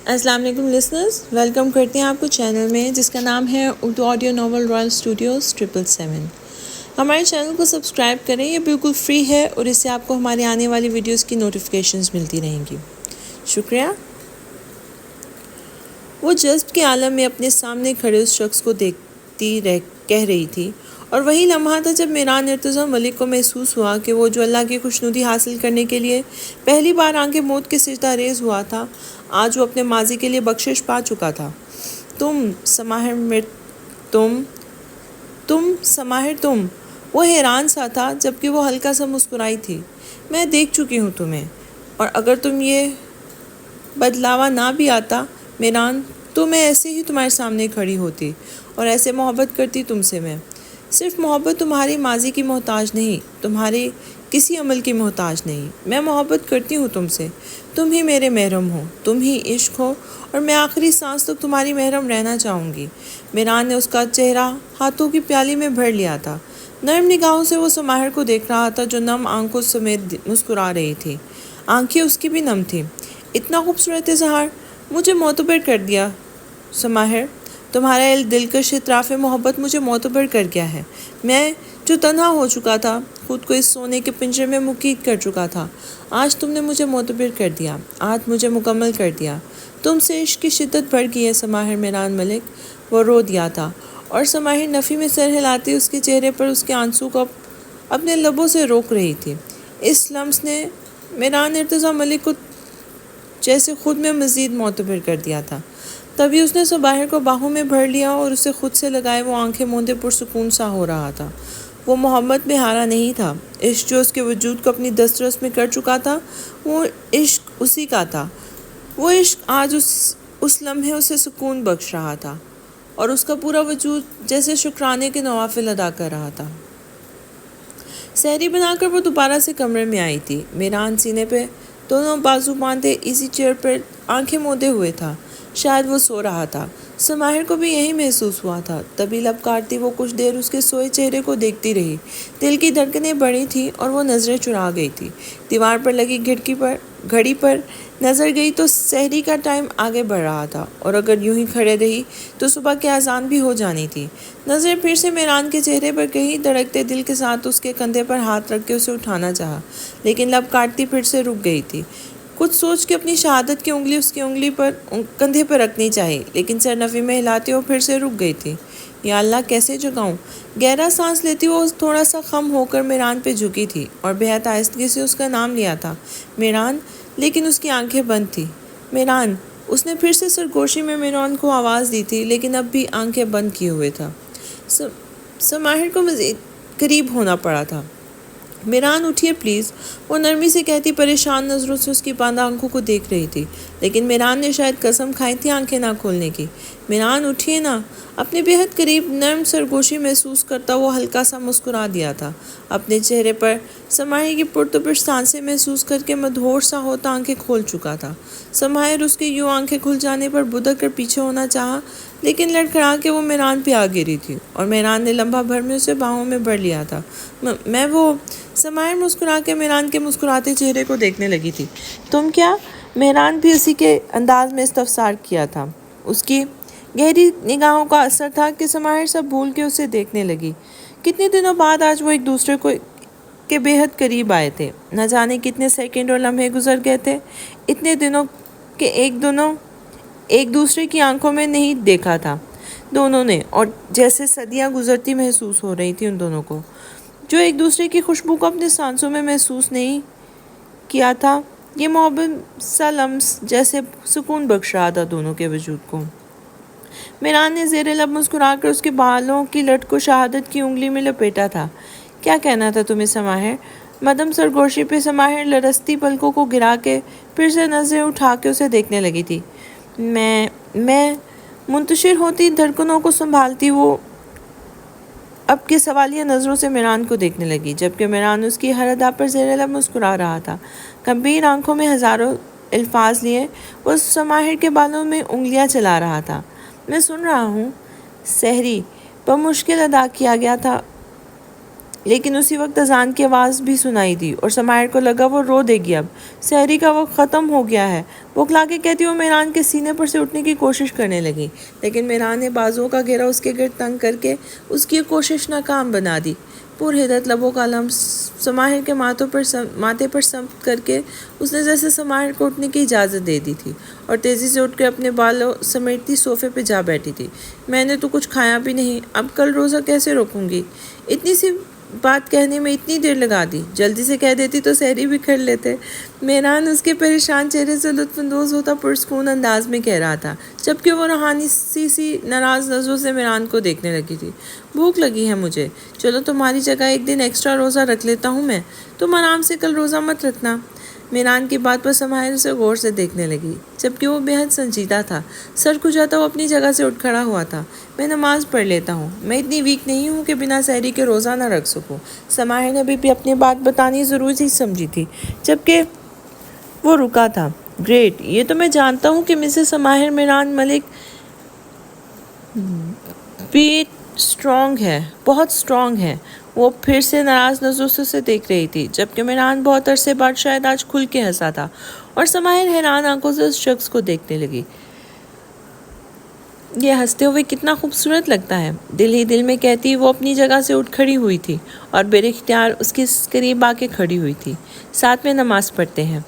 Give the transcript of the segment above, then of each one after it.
السلام علیکم listeners, welcome کرتے ہیں آپ کو چینل میں جس کا نام ہے Urdu audio novel Royal studios 777۔ ہمارے چینل کو سبسکرائب کریں، یہ بالکل فری ہے اور اس سے آپ کو ہماری آنے والی ویڈیوز کی نوٹیفیکیشنز ملتی رہیں گی۔ شکریہ۔ وہ جذب کے عالم میں اپنے سامنے کھڑے اس شخص کو کہہ رہی تھی، اور وہی لمحہ تھا جب میران ارتضیٰ ملک کو محسوس ہوا کہ وہ جو اللہ کی خوشنودی حاصل کرنے کے لیے پہلی بار آنکھ موت کے سجدہ ریز ہوا تھا، آج وہ اپنے ماضی کے لیے بخشش پا چکا تھا۔ تم وہ حیران سا تھا جبکہ وہ ہلکا سا مسکرائی تھی۔ میں دیکھ چکی ہوں تمہیں، اور اگر تم یہ بدلاوا نہ بھی آتا میران، تو میں ایسے ہی تمہارے سامنے کھڑی ہوتی اور ایسے محبت کرتی تم سے۔ میں صرف محبت تمہاری ماضی کی محتاج نہیں، تمہارے کسی عمل کی محتاج نہیں، میں محبت کرتی ہوں تم سے۔ تم ہی میرے محرم ہو، تم ہی عشق ہو، اور میں آخری سانس تک تمہاری محرم رہنا چاہوں گی۔ میران نے اس کا چہرہ ہاتھوں کی پیالی میں بھر لیا تھا۔ نرم نگاہوں سے وہ سماہر کو دیکھ رہا تھا جو نم آنکھوں سمیت مسکرا رہی تھی۔ آنکھیں اس کی بھی نم تھیں۔ اتنا خوبصورت اظہار مجھے معتبر کر دیا سماہر، تمہارا دلکش اطراف محبت مجھے معتبر کر گیا ہے۔ میں جو تنہا ہو چکا تھا، خود کو اس سونے کے پنجرے میں مقید کر چکا تھا، آج تم نے مجھے معتبر کر دیا، آج مجھے مکمل کر دیا۔ تم سے عشق کی شدت بڑھ گئی ہے سماہر میران ملک۔ وہ رو دیا تھا، اور سماہر نفی میں سر ہلاتی اس کے چہرے پر اس کے آنسو کو اپنے لبوں سے روک رہی تھی۔ اس لمس نے میران ارتضیٰ ملک کو جیسے خود میں مزید معتبر کر دیا تھا۔ تبھی اس نے سماہر کو باہوں میں بھر لیا اور اسے خود سے لگائے وہ آنکھیں موندے پرسکون سا ہو رہا تھا۔ وہ محبت میں ہارا نہیں تھا۔ عشق جو اس کے وجود کو اپنی دسترس میں کر چکا تھا، وہ عشق اسی کا تھا۔ وہ عشق آج اس لمحے اسے سکون بخش رہا تھا، اور اس کا پورا وجود جیسے شکرانے کے نوافل ادا کر رہا تھا۔ سحری بنا کر وہ دوبارہ سے کمرے میں آئی تھی۔ میران سینے پہ دونوں بازو باندھے ایزی چیئر پر آنکھیں موندے ہوئے تھا، شاید وہ سو رہا تھا۔ سماہر کو بھی یہی محسوس ہوا تھا۔ تبھی لب کاٹتی وہ کچھ دیر اس کے سوئے چہرے کو دیکھتی رہی۔ دل کی دھڑکنیں بڑھی تھیں اور وہ نظریں چرا گئی تھی۔ دیوار پر لگی گھڑی پر نظر گئی تو سحری کا ٹائم آگے بڑھ رہا تھا، اور اگر یوں ہی کھڑے رہی تو صبح کی اذان بھی ہو جانی تھی۔ نظریں پھر سے میران کے چہرے پر گئی، دھڑکتے دل کے ساتھ اس کے کندھے پر ہاتھ رکھ کے اسے اٹھانا چاہا، لیکن لب کاٹتی پھر سے رک گئی تھی۔ کچھ سوچ کے اپنی شہادت کی انگلی اس کی انگلی پر کندھے پر رکھنی چاہی، لیکن سر نفی میں ہلاتے وہ پھر سے رک گئی تھی۔ یا اللہ، کیسے جگاؤں؟ گہرا سانس لیتی وہ تھوڑا سا خم ہو کر میران پہ جھکی تھی اور بہت آہستگی سے اس کا نام لیا تھا، میران، لیکن اس کی آنکھیں بند تھیں۔ میران، اس نے پھر سے سرگوشی میں میران کو آواز دی تھی، لیکن اب بھی آنکھیں بند کیے ہوئے تھا۔ سماہر کو مزید قریب ہونا پڑا تھا۔ میران، اٹھیے پلیز، وہ نرمی سے کہتی پریشان نظروں سے اس کی بند آنکھوں کو دیکھ رہی تھی، لیکن میران نے شاید قسم کھائی تھی آنکھیں نہ کھولنے کی۔ میران، اٹھیے نا۔ اپنے بہت قریب نرم سرگوشی محسوس کرتا وہ ہلکا سا مسکرا دیا تھا۔ اپنے چہرے پر سماہر کی پرتپش سانسیں محسوس کر کے مدہوش سا ہوتا آنکھیں کھول چکا تھا۔ سماہر اس کے یوں آنکھیں کھل جانے پر بدک کر پیچھے ہونا چاہا، لیکن لڑکھڑا کے وہ میران پہ آ گری تھی، اور میران نے لمحہ بھر میں اسے باہوں میں بھر لیا تھا۔ سماہر مسکرا کے میران کے مسکراتے چہرے کو دیکھنے لگی تھی۔ تم کیا؟ میران بھی اسی کے انداز میں استفسار کیا تھا۔ اس کی گہری نگاہوں کا اثر تھا کہ سماہر سب بھول کے اسے دیکھنے لگی۔ کتنے دنوں بعد آج وہ ایک دوسرے کے بے حد قریب آئے تھے۔ نہ جانے کتنے سیکنڈ اور لمحے گزر گئے تھے، اتنے دنوں کہ ایک دوسرے کی آنکھوں میں نہیں دیکھا تھا دونوں نے، اور جیسے صدیاں گزرتی محسوس ہو رہی تھی ان دونوں کو، جو ایک دوسرے کی خوشبو کو اپنے سانسوں میں محسوس نہیں کیا تھا۔ یہ محبت سا لمس جیسے سکون بخش رہا تھا دونوں کے وجود کو۔ میران نے زیر لب مسکرا کر اس کے بالوں کی لٹ کو شہادت کی انگلی میں لپیٹا تھا۔ کیا کہنا تھا تمہیں سماہر؟ مدم سرگوشی پہ سماہر لرزتی پلکوں کو گرا کے پھر سے نظریں اٹھا کے اسے دیکھنے لگی تھی۔ میں منتشر ہوتی دھڑکنوں کو سنبھالتی وہ اب کے سوالیہ نظروں سے میران کو دیکھنے لگی، جبکہ میران اس کی ہر ادا پر زیر لب مسکرا رہا تھا۔ گمبھیر آنکھوں میں ہزاروں الفاظ لیے وہ سماہر کے بالوں میں انگلیاں چلا رہا تھا۔ میں سن رہا ہوں۔ سحری بمشکل ادا کیا گیا تھا لیکن اسی وقت اذان کی آواز بھی سنائی دی اور سماہر کو لگا وہ رو دے گی اب، سحری کا وقت ختم ہو گیا ہے۔ وہ کھلا کے کہتی وہ میران کے سینے پر سے اٹھنے کی کوشش کرنے لگی، لیکن میران نے بازوؤں کا گھیرا اس کے گرد تنگ کر کے اس کی کوشش ناکام بنا دی۔ پر ہدت لبوں کا لمس سماہر کے ماتھے پر سمت کر کے اس نے جیسے سماہر کو اٹھنے کی اجازت دے دی تھی اور تیزی سے اٹھ کے اپنے بالوں سمیٹتی صوفے پہ جا بیٹھی تھی۔ میں نے تو کچھ کھایا بھی نہیں، اب کل روزہ کیسے روکوں گی؟ اتنی سی بات کہنے میں اتنی دیر لگا دی، جلدی سے کہہ دیتی تو سحری بھی کر لیتے۔ میران اس کے پریشان چہرے سے لطف اندوز ہوتا پرسکون انداز میں کہہ رہا تھا، جبکہ وہ روحانی سی ناراض نظروں سے میران کو دیکھنے لگی تھی۔ بھوک لگی ہے مجھے، چلو تمہاری جگہ ایک دن ایکسٹرا روزہ رکھ لیتا ہوں میں، تم آرام سے کل روزہ مت رکھنا۔ میران کی بات پر سماہر اسے غور سے دیکھنے لگی، جبکہ وہ بے حد سنجیدہ تھا۔ سر کھجاتا وہ اپنی جگہ سے اٹھ کھڑا ہوا تھا۔ میں نماز پڑھ لیتا ہوں، میں اتنی ویک نہیں ہوں کہ بنا سحری کے روزہ نہ رکھ سکوں۔ سماہر نے ابھی بھی اپنی بات بتانی ضروری سمجھی تھی، جبکہ وہ رکا تھا۔ گریٹ، یہ تو میں جانتا ہوں کہ مسز سماہر میران ملک بیٹ اسٹرانگ ہے، بہت اسٹرانگ ہے۔ وہ پھر سے ناراض نظروں سے اسے دیکھ رہی تھی، جبکہ میران بہت عرصے بعد شاید آج کھل کے ہنسا تھا، اور سماہر حیران آنکھوں سے اس شخص کو دیکھنے لگی۔ یہ ہنستے ہوئے کتنا خوبصورت لگتا ہے، دل ہی دل میں کہتی وہ اپنی جگہ سے اٹھ کھڑی ہوئی تھی اور بے اختیار اس کے قریب آ کے کھڑی ہوئی تھی۔ ساتھ میں نماز پڑھتے ہیں،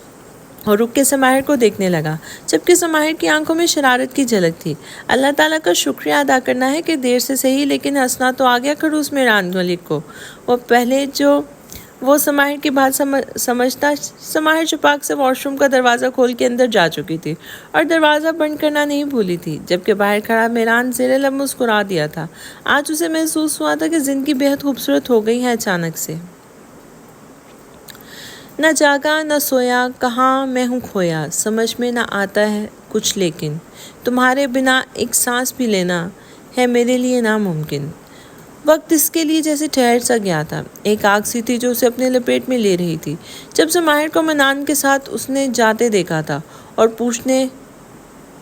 اور رک کے سماہر کو دیکھنے لگا، جبکہ سماہر کی آنکھوں میں شرارت کی جھلک تھی۔ اللہ تعالیٰ کا شکریہ ادا کرنا ہے کہ دیر سے صحیح لیکن ہنسنا تو آ گیا خروس میران ملک کو۔ وہ پہلے جو وہ سماہر کی بات سمجھتا، سماہر چپاک سے واش روم کا دروازہ کھول کے اندر جا چکی تھی اور دروازہ بند کرنا نہیں بھولی تھی، جبکہ باہر کھڑا میران زیر لب مسکرا دیا تھا۔ آج اسے محسوس ہوا تھا کہ زندگی بے حد خوبصورت ہو گئی ہے اچانک سے۔ نہ جاگا نہ سویا، کہاں میں ہوں کھویا، سمجھ میں نہ آتا ہے کچھ، لیکن تمہارے بنا ایک سانس بھی لینا ہے میرے لیے ناممکن۔ وقت اس کے لیے جیسے ٹھہر سا گیا تھا، ایک آگ سی تھی جو اسے اپنے لپیٹ میں لے رہی تھی۔ جب سماہر کو میران کے ساتھ اس نے جاتے دیکھا تھا اور پوچھنے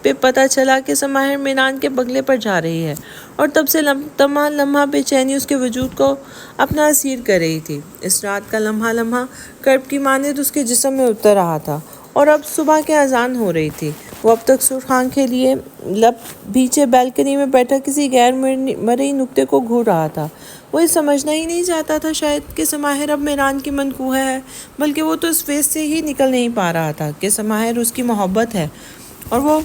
پہ پتہ چلا کہ سماہر میران کے بنگلے پر جا رہی ہے، اور تب سے تمام لمحہ بے چینی اس کے وجود کو اپنا اسیر کر رہی تھی۔ اس رات کا لمحہ لمحہ کرب کی مانند اس کے جسم میں اتر رہا تھا، اور اب صبح کے اذان ہو رہی تھی۔ وہ اب تک سرخ آنکھیں لیے لب بھیچے بالکنی میں بیٹھا کسی غیر مرئی نقطے کو گھور رہا تھا۔ وہ یہ سمجھنا ہی نہیں چاہتا تھا شاید کہ سماہر اب میران کی منقوہ ہے، بلکہ وہ تو اس فیس سے ہی نکل نہیں پا رہا تھا کہ سماہر اس کی محبت ہے اور وہ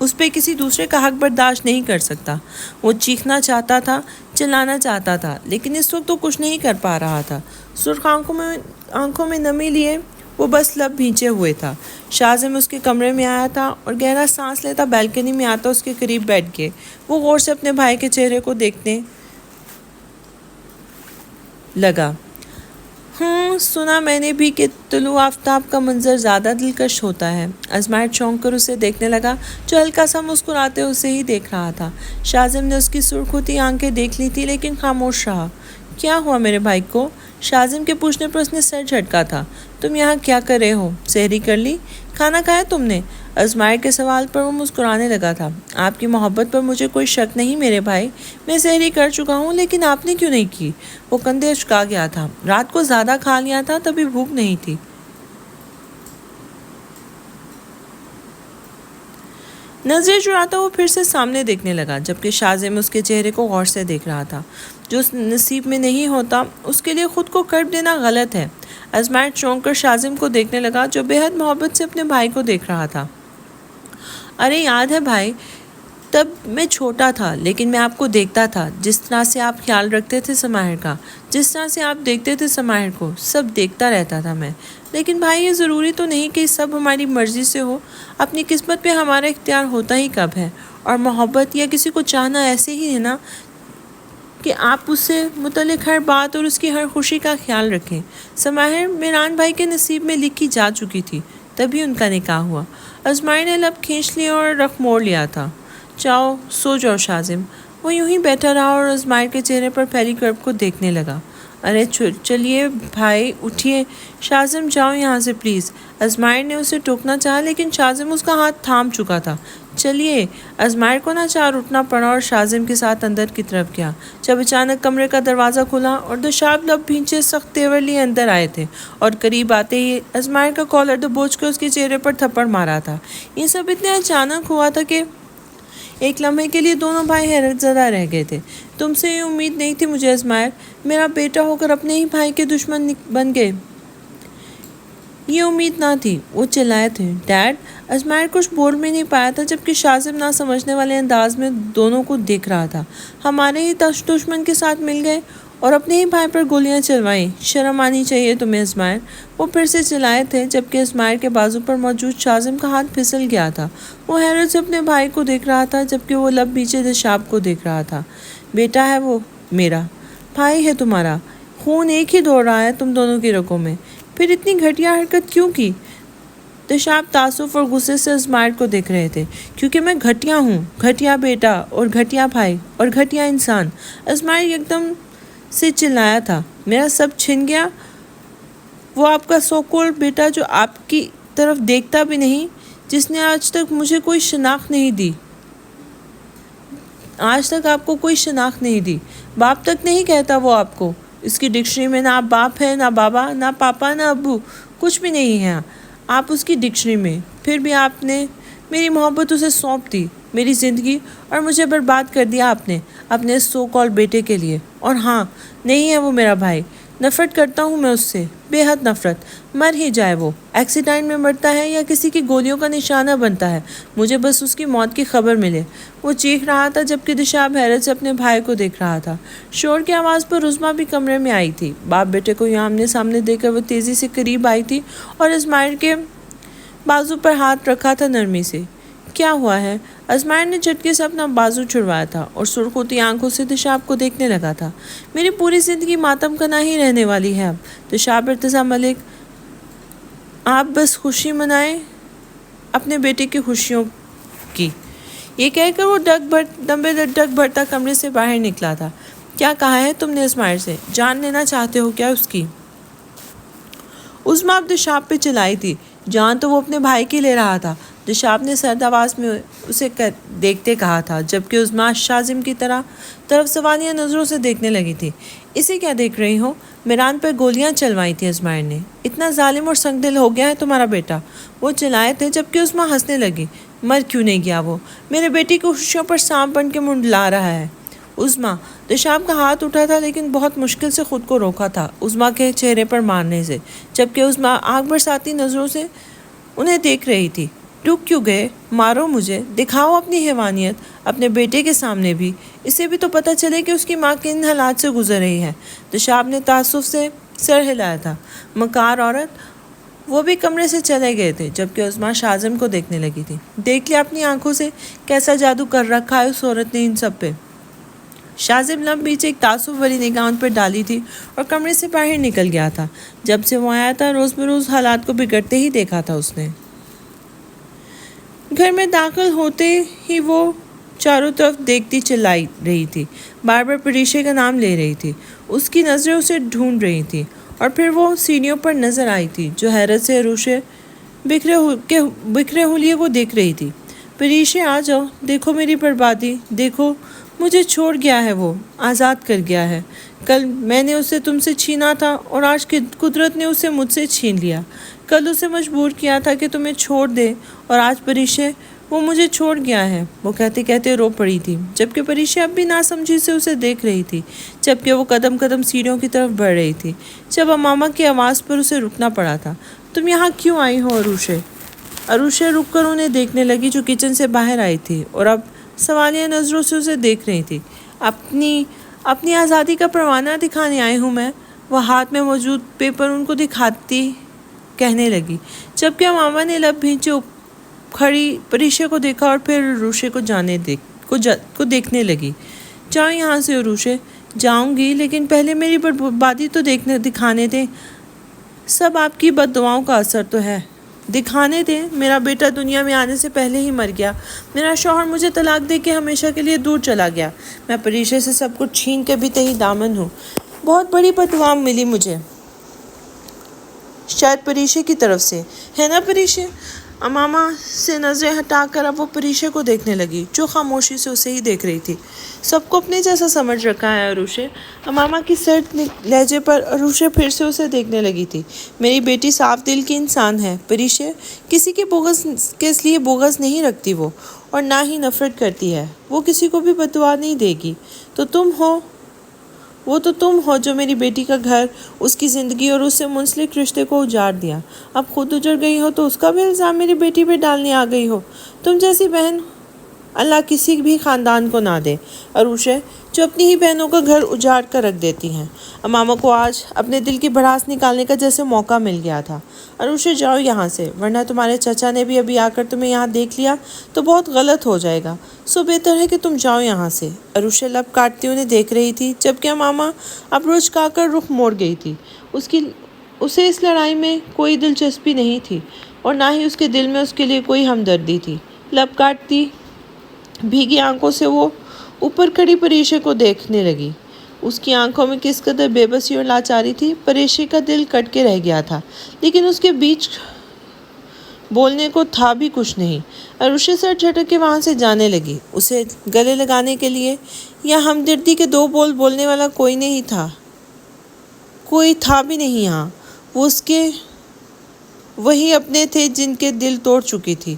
اس پہ کسی دوسرے کا حق برداشت نہیں کر سکتا۔ وہ چیخنا چاہتا تھا، چلانا چاہتا تھا، لیکن اس وقت وہ کچھ نہیں کر پا رہا تھا۔ سرخ آنکھوں میں نمی لیے وہ بس لب بھینچے ہوئے تھا۔ شاہزم اس کے کمرے میں آیا تھا اور گہرا سانس لیتا بالکنی میں آتا اس کے قریب بیٹھ کے وہ غور سے اپنے بھائی کے چہرے کو دیکھنے لگا۔ سنا میں نے بھی کہ طلوع آفتاب کا منظر زیادہ دلکش ہوتا ہے۔ ازمائر چونک کر اسے دیکھنے لگا، جو ہلکا سا مسکراتے اسے ہی دیکھ رہا تھا۔ شاہزم نے اس کی سرخ ہوتی آنکھیں دیکھ لی تھی، لیکن خاموش رہا۔ کیا ہوا میرے بھائی کو؟ شاہزم کے پوچھنے پر اس نے سر جھٹکا تھا۔ تم یہاں کیا کر رہے ہو؟ سحری کر لی؟ کھانا کھایا تم نے؟ ازمائر کے سوال پر وہ مسکرانے لگا تھا۔ آپ کی محبت پر مجھے کوئی شک نہیں میرے بھائی، میں سحری کر چکا ہوں، لیکن آپ نے کیوں نہیں کی؟ وہ کندھے اچکا گیا تھا۔ رات کو زیادہ کھا لیا تھا، تبھی بھوک نہیں تھی۔ نظریں چراتا وہ پھر سے سامنے دیکھنے لگا، جبکہ شاہزم اس کے چہرے کو غور سے دیکھ رہا تھا۔ جو نصیب میں نہیں ہوتا اس کے لیے خود کو کرب دینا غلط ہے۔ ازمائر چونک کر شاہزم کو دیکھنے لگا، جو بے حد محبت سے اپنے بھائی کو دیکھ رہا تھا۔ ارے یاد ہے بھائی، تب میں چھوٹا تھا، لیکن میں آپ کو دیکھتا تھا، جس طرح سے آپ خیال رکھتے تھے سماہر کا، جس طرح سے آپ دیکھتے تھے سماہر کو، سب دیکھتا رہتا تھا میں۔ لیکن بھائی یہ ضروری تو نہیں کہ سب ہماری مرضی سے ہو، اپنی قسمت پہ ہمارا اختیار ہوتا ہی کب ہے، اور محبت یا کسی کو چاہنا ایسے ہی ہے نا کہ آپ اس سے متعلق ہر بات اور اس کی ہر خوشی کا خیال رکھیں۔ سماہر میران بھائی کے نصیب میں لکھی جا چکی تھی، تبھی ان کا نکاح ہوا۔ ازمائر نے لب کھینچ لیا اور رخ موڑ لیا تھا۔ جاؤ سو جاؤ شاہزم۔ وہ یوں ہی بیٹھا رہا اور ازمائر کے چہرے پر پھیلی کرب کو دیکھنے لگا۔ ارے چلیے بھائی اٹھیے، شاہزم جاؤ یہاں سے پلیز، ازمائر نے اسے ٹوکنا چاہا لیکن شازم اس کا ہاتھ تھام چکا تھا۔ چلیے، ازمائر کو ناچار اٹھنا پڑا اور شازم کے ساتھ اندر کی طرف گیا، جب اچانک کمرے کا دروازہ کھلا اور دشاب لب بھینچے سخت تیور لیے اندر آئے تھے اور قریب آتے ہی ازمائر کا کالر دبوچ کے اس کے چہرے پر تھپڑ مارا تھا۔ یہ سب اتنے اچانک ہوا تھا کہ ایک لمحے کے لیے دونوں بھائی حیرت زدہ رہ گئے تھے۔ تم سے یہ امید نہیں تھی مجھے ازمائر، میرا بیٹا ہو کر اپنے ہی بھائی کے دشمن بن گئے۔ یہ امید نہ تھی، وہ چلائے تھے۔ ڈیڈ، ازمائر کچھ بول بھی نہیں پایا تھا جبکہ شازم نہ سمجھنے والے انداز میں دونوں کو دیکھ رہا تھا۔ ہمارے ہی دشمن کے ساتھ مل گئے اور اپنے ہی بھائی پر گولیاں چلوائیں، شرم آنی چاہیے تمہیں ازمائر۔ وہ پھر سے چلائے تھے جبکہ ازمائر کے بازو پر موجود شازم کا ہاتھ پھسل گیا تھا۔ وہ حیرت سے اپنے بھائی کو دیکھ رہا تھا جبکہ وہ لب بیچے دشاب کو دیکھ رہا تھا۔ بیٹا ہے وہ میرا، بھائی ہے تمہارا، خون ایک ہی دوڑ رہا ہے تم دونوں کی رگوں میں، پھر اتنی گھٹیا حرکت کیوں کی؟ دشاب تعصب اور غصے سے ازمائر کو دیکھ رہے تھے۔ کیونکہ میں گھٹیا ہوں، گھٹیا بیٹا اور گھٹیا بھائی اور گھٹیا انسان۔ ازمائر ایک دم سے چلایا تھا، میرا سب چھن گیا۔ وہ آپ کا سو کالڈ بیٹا جو آپ کی طرف دیکھتا بھی نہیں، جس نے آج تک مجھے کوئی شناخت نہیں دی، آج تک آپ کو کوئی شناخت نہیں دی، باپ تک نہیں کہتا وہ آپ کو۔ اس کی ڈکشنری میں نہ آپ باپ ہے، نہ بابا، نہ پاپا، نہ ابو، کچھ بھی نہیں ہے آپ اس کی ڈکشنری میں۔ پھر بھی آپ نے میری محبت اسے سونپ دی، میری زندگی، اور مجھے برباد کر دیا آپ نے اپنے سو کال بیٹے کے لیے۔ اور ہاں، نہیں ہے وہ میرا بھائی، نفرت کرتا ہوں میں اس سے، بے حد نفرت۔ مر ہی جائے، وہ ایکسیڈنٹ میں مرتا ہے یا کسی کی گولیوں کا نشانہ بنتا ہے، مجھے بس اس کی موت کی خبر ملے۔ وہ چیخ رہا تھا جبکہ دشاب حیرت سے اپنے بھائی کو دیکھ رہا تھا۔ شور کی آواز پر عظمیٰ بھی کمرے میں آئی تھی۔ باپ بیٹے کو یہاں آمنے سامنے دیکھ کر وہ تیزی سے قریب آئی تھی اور ازمائر کے بازو پر ہاتھ رکھا تھا نرمی سے۔ کیا ہوا ہے؟ ازمائر نے جھٹکے سے اپنا بازو چھڑوایا تھا اور سرخ ہوتی آنکھوں سے دشاب کو دیکھنے لگا تھا۔ میری پوری زندگی ماتم کنا ہی رہنے والی ہے اب، دشاب ارتضیٰ ملک۔ آپ بس خوشی منائیں اپنے بیٹے کی خوشیوں کی۔ یہ کہہ کر وہ دم ڈگ بھرتا کمرے سے باہر نکلا تھا۔ کیا کہا ہے تم نے ازمائر سے؟ جان لینا چاہتے ہو کیا اس کی؟ عظمیٰ اب دشاب پہ چلائی تھی۔ جان تو وہ اپنے بھائی کی لے رہا تھا، دشاب نے سرد آواز میں اسے دیکھتے کہا تھا، جبکہ عظمیٰ شازم کی طرف سوالیہ نظروں سے دیکھنے لگی تھی۔ اسے کیا دیکھ رہی ہو؟ میران پر گولیاں چلوائی تھی ازمائر نے۔ اتنا ظالم اور سنگ دل ہو گیا ہے تمہارا بیٹا، وہ چلائے تھے جبکہ عظمیٰ ہنسنے لگی۔ مر کیوں نہیں گیا وہ؟ میرے بیٹی کی خوشیوں پر سانپ بن کے منڈلا رہا ہے۔ عظمیٰ، دشاب کا ہاتھ اٹھا تھا لیکن بہت مشکل سے خود کو روکا تھا عظمیٰ کے چہرے پر مارنے سے، جبکہ عظمیٰ آنکھ برساتی نظروں سے انہیں دیکھ رہی تھی۔ ٹوک کیوں گئے؟ مارو مجھے، دکھاؤ اپنی حیوانیت اپنے بیٹے کے سامنے بھی، اسے بھی تو پتہ چلے کہ اس کی ماں کن حالات سے گزر رہی ہے۔ دشاب نے تعصب سے سر ہلایا تھا۔ مکار عورت۔ وہ بھی کمرے سے چلے گئے تھے جبکہ عظمیٰ شازم کو دیکھنے لگی تھی۔ دیکھ لیا اپنی آنکھوں سے کیسا جادو کر رکھا ہے اس عورت نے ان سب پہ۔ شازم لب بیچے ایک تعصب والی نگاہ ان پر ڈالی تھی اور کمرے سے باہر نکل گیا تھا۔ جب سے وہ آیا تھا روز بروز حالات کو بگڑتے ہی دیکھا تھا اس نے۔ گھر میں داخل ہوتے ہی وہ چاروں طرف دیکھتی چلائی رہی تھی، بار بار پریشے کا نام لے رہی تھی، اس کی نظریں اسے ڈھونڈ رہی تھی، اور پھر وہ سیڑھیوں پر نظر آئی تھی جو حیرت سے عروشے بکھرے ہولیے کو دیکھ رہی تھی۔ پریشے آ جاؤ، دیکھو میری بربادی، دیکھو مجھے چھوڑ گیا ہے، وہ آزاد کر گیا ہے۔ کل میں نے اسے تم سے چھینا تھا اور آج قدرت نے اسے مجھ سے چھین لیا۔ کل اسے مجبور کیا تھا کہ تمہیں چھوڑ دے اور آج پریشے وہ مجھے چھوڑ گیا ہے۔ وہ کہتے کہتے رو پڑی تھی جبکہ پریشے اب بھی ناسمجھی سے اسے دیکھ رہی تھی، جبکہ وہ قدم قدم سیڑھیوں کی طرف بڑھ رہی تھی جب امامہ کی آواز پر اسے رکنا پڑا تھا۔ تم یہاں کیوں آئی ہو عروشے؟ عروشے رک کر انہیں دیکھنے لگی جو کچن سے باہر آئی تھی اور اب سوالیہ نظروں سے اسے دیکھ رہی تھی۔ اپنی آزادی کا پروانہ دکھانے آئی ہوں میں، وہ ہاتھ میں موجود پیپر ان کو دکھاتی کہنے لگی، جبکہ امامہ نے لب بھینچے کھڑی پریشے کو دیکھا اور پھر عروشے کو دیکھنے لگی۔ جاؤ یہاں سے عروشے۔ جاؤں گی، لیکن پہلے میری بربادی تو دکھانے دیں، سب آپ کی بد دعاؤں کا اثر تو ہے۔ دکھانے دیں؟ میرا بیٹا دنیا میں آنے سے پہلے ہی مر گیا، میرا شوہر مجھے طلاق دے کے ہمیشہ کے لیے دور چلا گیا، میں پریشے سے سب کچھ چھین کے بھی تہی دامن ہوں، بہت بڑی بد دعا ملی مجھے۔ شاید پریشے کی طرف سے، ہے نا پریشے؟ امامہ سے نظریں ہٹا کر اب وہ پریشے کو دیکھنے لگی جو خاموشی سے اسے ہی دیکھ رہی تھی۔ سب کو اپنے جیسا سمجھ رکھا ہے عروشے، امامہ کی سرد لہجے پر عروشے پھر سے اسے دیکھنے لگی تھی۔ میری بیٹی صاف دل کی انسان ہے پریشے، کسی کے لیے بغض نہیں رکھتی وہ، اور نہ ہی نفرت کرتی ہے۔ وہ کسی کو بھی بددعا نہیں دے گی۔ وہ تو تم ہو جو میری بیٹی کا گھر، اس کی زندگی اور اس سے منسلک رشتے کو اجاڑ دیا۔ اب خود اجڑ گئی ہو تو اس کا بھی الزام میری بیٹی پہ ڈالنے آ گئی ہو۔ تم جیسی بہن اللہ کسی بھی خاندان کو نہ دے عروشے، جو اپنی ہی بہنوں کا گھر اجاڑ کر رکھ دیتی ہیں۔ امامہ کو آج اپنے دل کی بھڑاس نکالنے کا جیسے موقع مل گیا تھا۔ عروشے جاؤ یہاں سے، ورنہ تمہارے چچا نے بھی ابھی آ کر تمہیں یہاں دیکھ لیا تو بہت غلط ہو جائے گا، سو بہتر ہے کہ تم جاؤ یہاں سے۔ عروشے لب کاٹتی انہیں دیکھ رہی تھی، جبکہ امامہ اب رجھ کا کر رخ موڑ گئی تھی۔ اسے اس لڑائی میں کوئی دلچسپی نہیں تھی اور نہ ہی اس کے دل میں اس کے لیے کوئی ہمدردی تھی۔ لب کاٹتی بھیگی آنکھوں سے وہ اوپر کھڑی پریشے کو دیکھنے لگی۔ اس کی آنکھوں میں کس قدر بے بسی اور لاچاری تھی۔ پریشے کا دل کٹ کے رہ گیا تھا، لیکن اس کے بیچ بولنے کو تھا بھی کچھ نہیں۔ عروشے سر جھٹک کے وہاں سے جانے لگی۔ اسے گلے لگانے کے لیے یا ہمدردی کے دو بول بولنے والا کوئی نہیں تھا، کوئی تھا بھی نہیں یہاں۔ وہ اس کے وہی اپنے تھے جن کے دل توڑ چکی تھی۔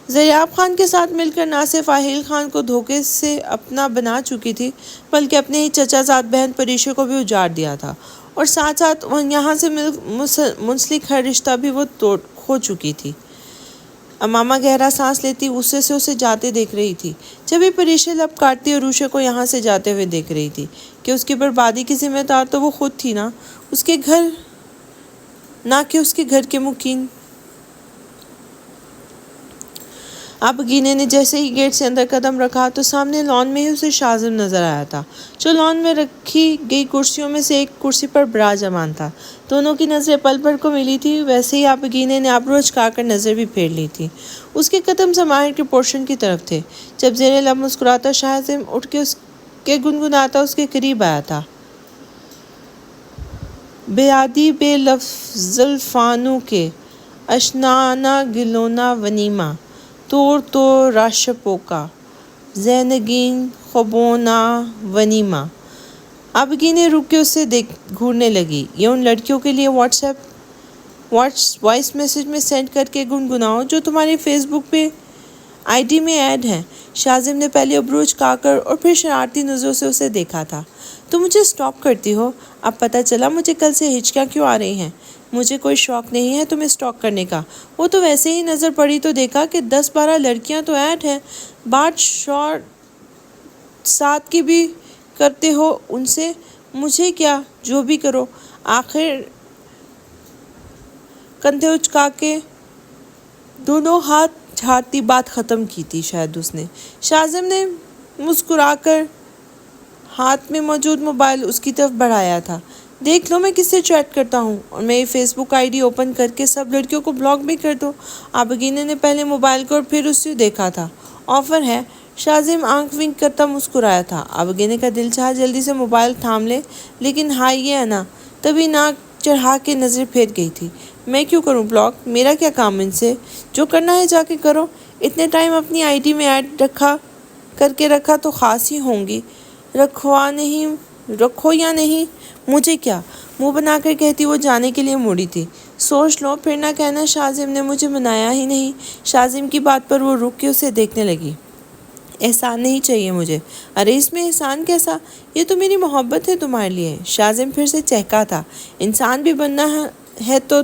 زریاب خان کے ساتھ مل کر نہ صرف آہیل خان کو دھوکے سے اپنا بنا چکی تھی، بلکہ اپنے ہی چچا زاد بہن پریشے کو بھی اجاڑ دیا تھا، اور ساتھ ساتھ یہاں سے منسلک ہر رشتہ بھی وہ کھو چکی تھی۔ امامہ گہرا سانس لیتی غصے سے اسے جاتے دیکھ رہی تھی، جبھی پریشے لب کاٹتی عروشے کو یہاں سے جاتے ہوئے دیکھ رہی تھی کہ اس کی بربادی کی ذمہ دار تو وہ خود تھی، نہ کہ اس کے گھر کے مکین۔ اب گینے نے جیسے ہی گیٹ سے اندر قدم رکھا تو سامنے لان میں ہی اسے شاذم نظر آیا تھا، جو لان میں رکھی گئی کرسیوں میں سے ایک کرسی پر براجمان تھا۔ دونوں کی نظریں پل بھر کو ملی تھی، ویسے ہی اب گینے نے ابرو اچکا کر نظر بھی پھیر لی تھی۔ اس کے قدم ضمائر کے پورشن کی طرف تھے۔ جب زیر لب مسکراتا شاذم اٹھ کے اس کے گنگناتا اس کے قریب آیا تھا۔ بیادی بے زلفانو کے اشنانا گلونا ونیما تو راشپوکا زینگین خوبونا ونیما۔ اب گینے رک کے اسے گھورنے لگی۔ یہ ان لڑکیوں کے لیے وائس میسج میں سینڈ کر کے گنگناؤ جو تمہاری فیس بک پہ آئی ڈی میں ایڈ ہیں۔ شاذم نے پہلے ابرو اچکا کر اور پھر شرارتی نظروں سے اسے دیکھا تھا۔ تم مجھے سٹاک کرتی ہو؟ اب پتہ چلا مجھے کل سے ہچکیاں کیوں آ رہی ہیں۔ مجھے کوئی شوق نہیں ہے تمہیں سٹاک کرنے کا۔ وہ تو ویسے ہی نظر پڑی تو دیکھا کہ 10-12 لڑکیاں تو ایڈ ہیں، بات شارٹ ساتھ کی بھی کرتے ہو ان سے۔ مجھے کیا، جو بھی کرو۔ آخر کندھے اچکا کے دونوں ہاتھ جھاڑتی بات ختم کی تھی شاید اس نے۔ شاذم نے مسکرا کر ہاتھ میں موجود موبائل اس کی طرف بڑھایا تھا۔ دیکھ لو میں کس سے چیٹ کرتا ہوں، اور میری Facebook I D open کر کے سب لڑکیوں کو بلاک بھی کر دو۔ آبگینے نے پہلے موبائل کو اور پھر اسے دیکھا تھا۔ آفر ہے۔ شاذم آنکھ ونک کرتا مسکرایا تھا۔ آبگینے کا دل چاہا جلدی سے موبائل تھام لے، لیکن ہائی یہ انا تبھی ناک چڑھا کے نظر پھیر گئی تھی۔ میں کیوں کروں بلاک؟ میرا کیا کام ان سے؟ جو کرنا ہے جا کے کرو۔ اتنے ٹائم اپنی آئی ڈی میں ایڈ کر کے رکھا تو خاص ہی ہوں گی، رکھو یا نہیں مجھے کیا، منہ بنا کر کہتی وہ جانے کے لیے مڑی تھی۔ سوچ لو پھر نہ کہنا شاذم نے مجھے منایا ہی نہیں۔ شاذم کی بات پر وہ رک کے اسے دیکھنے لگی۔ احسان نہیں چاہیے مجھے۔ ارے اس میں احسان کیسا، یہ تو میری محبت ہے تمہارے لیے۔ شاذم پھر سے چہکا تھا۔ انسان بھی بننا ہے تو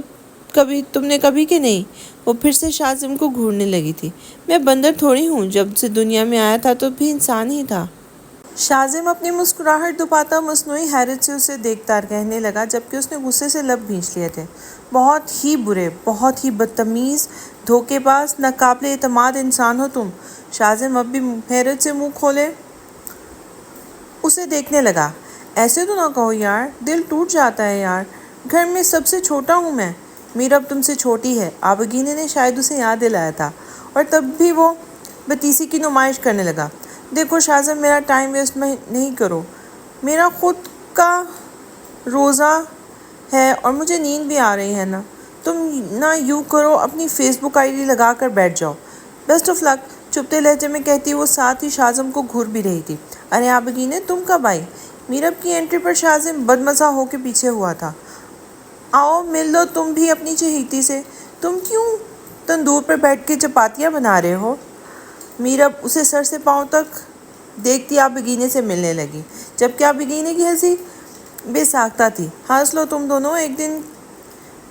تم نے کبھی کہ نہیں؟ وہ پھر سے شاذم کو گھورنے لگی تھی۔ میں بندر تھوڑی ہوں، جب سے دنیا میں آیا تھا تو بھی انسان ہی تھا۔ شاذم اپنی مسکراہٹ دباتا مصنوعی حیرت سے اسے دیکھتا رہنے لگا، جبکہ اس نے غصے سے لب بھینچ لیے تھے۔ بہت ہی برے، بہت ہی بدتمیز، دھوکے باز، ناقابل اعتماد انسان ہو تم۔ شاذم اب بھی حیرت سے منہ کھولے اسے دیکھنے لگا۔ ایسے تو نہ کہو یار، دل ٹوٹ جاتا ہے یار، گھر میں سب سے چھوٹا ہوں میں، میرا اب تم سے چھوٹی ہے۔ آبگینے نے شاید اسے یاد دلایا تھا، اور تب بھی وہ بتیسی کی نمائش کرنے لگا۔ دیکھو شاذم، میرا ٹائم ویسٹ نہیں کرو، میرا خود کا روزہ ہے اور مجھے نیند بھی آ رہی ہے نا۔ تم نہ یوں کرو، اپنی فیس بک آئی ڈی لگا کر بیٹھ جاؤ۔ بیسٹ آف لک، چپتے لہجے میں کہتی وہ ساتھ ہی شازم کو گھور بھی رہی تھی۔ ارے آبگینے، تم کب آئی؟ میرب کی انٹری پر شازم بدمزہ ہو کے پیچھے ہوا تھا۔ آؤ مل لو تم بھی اپنی چہیتی سے۔ تم کیوں تندور پر بیٹھ کے چپاتیاں بنا رہے ہو؟ میرب اسے سر سے پاؤں تک دیکھتی آبگینے سے ملنے لگی، جبکہ آبگینے کی ہنسی بے ساختہ تھی۔ ہنس لو تم دونوں، ایک دن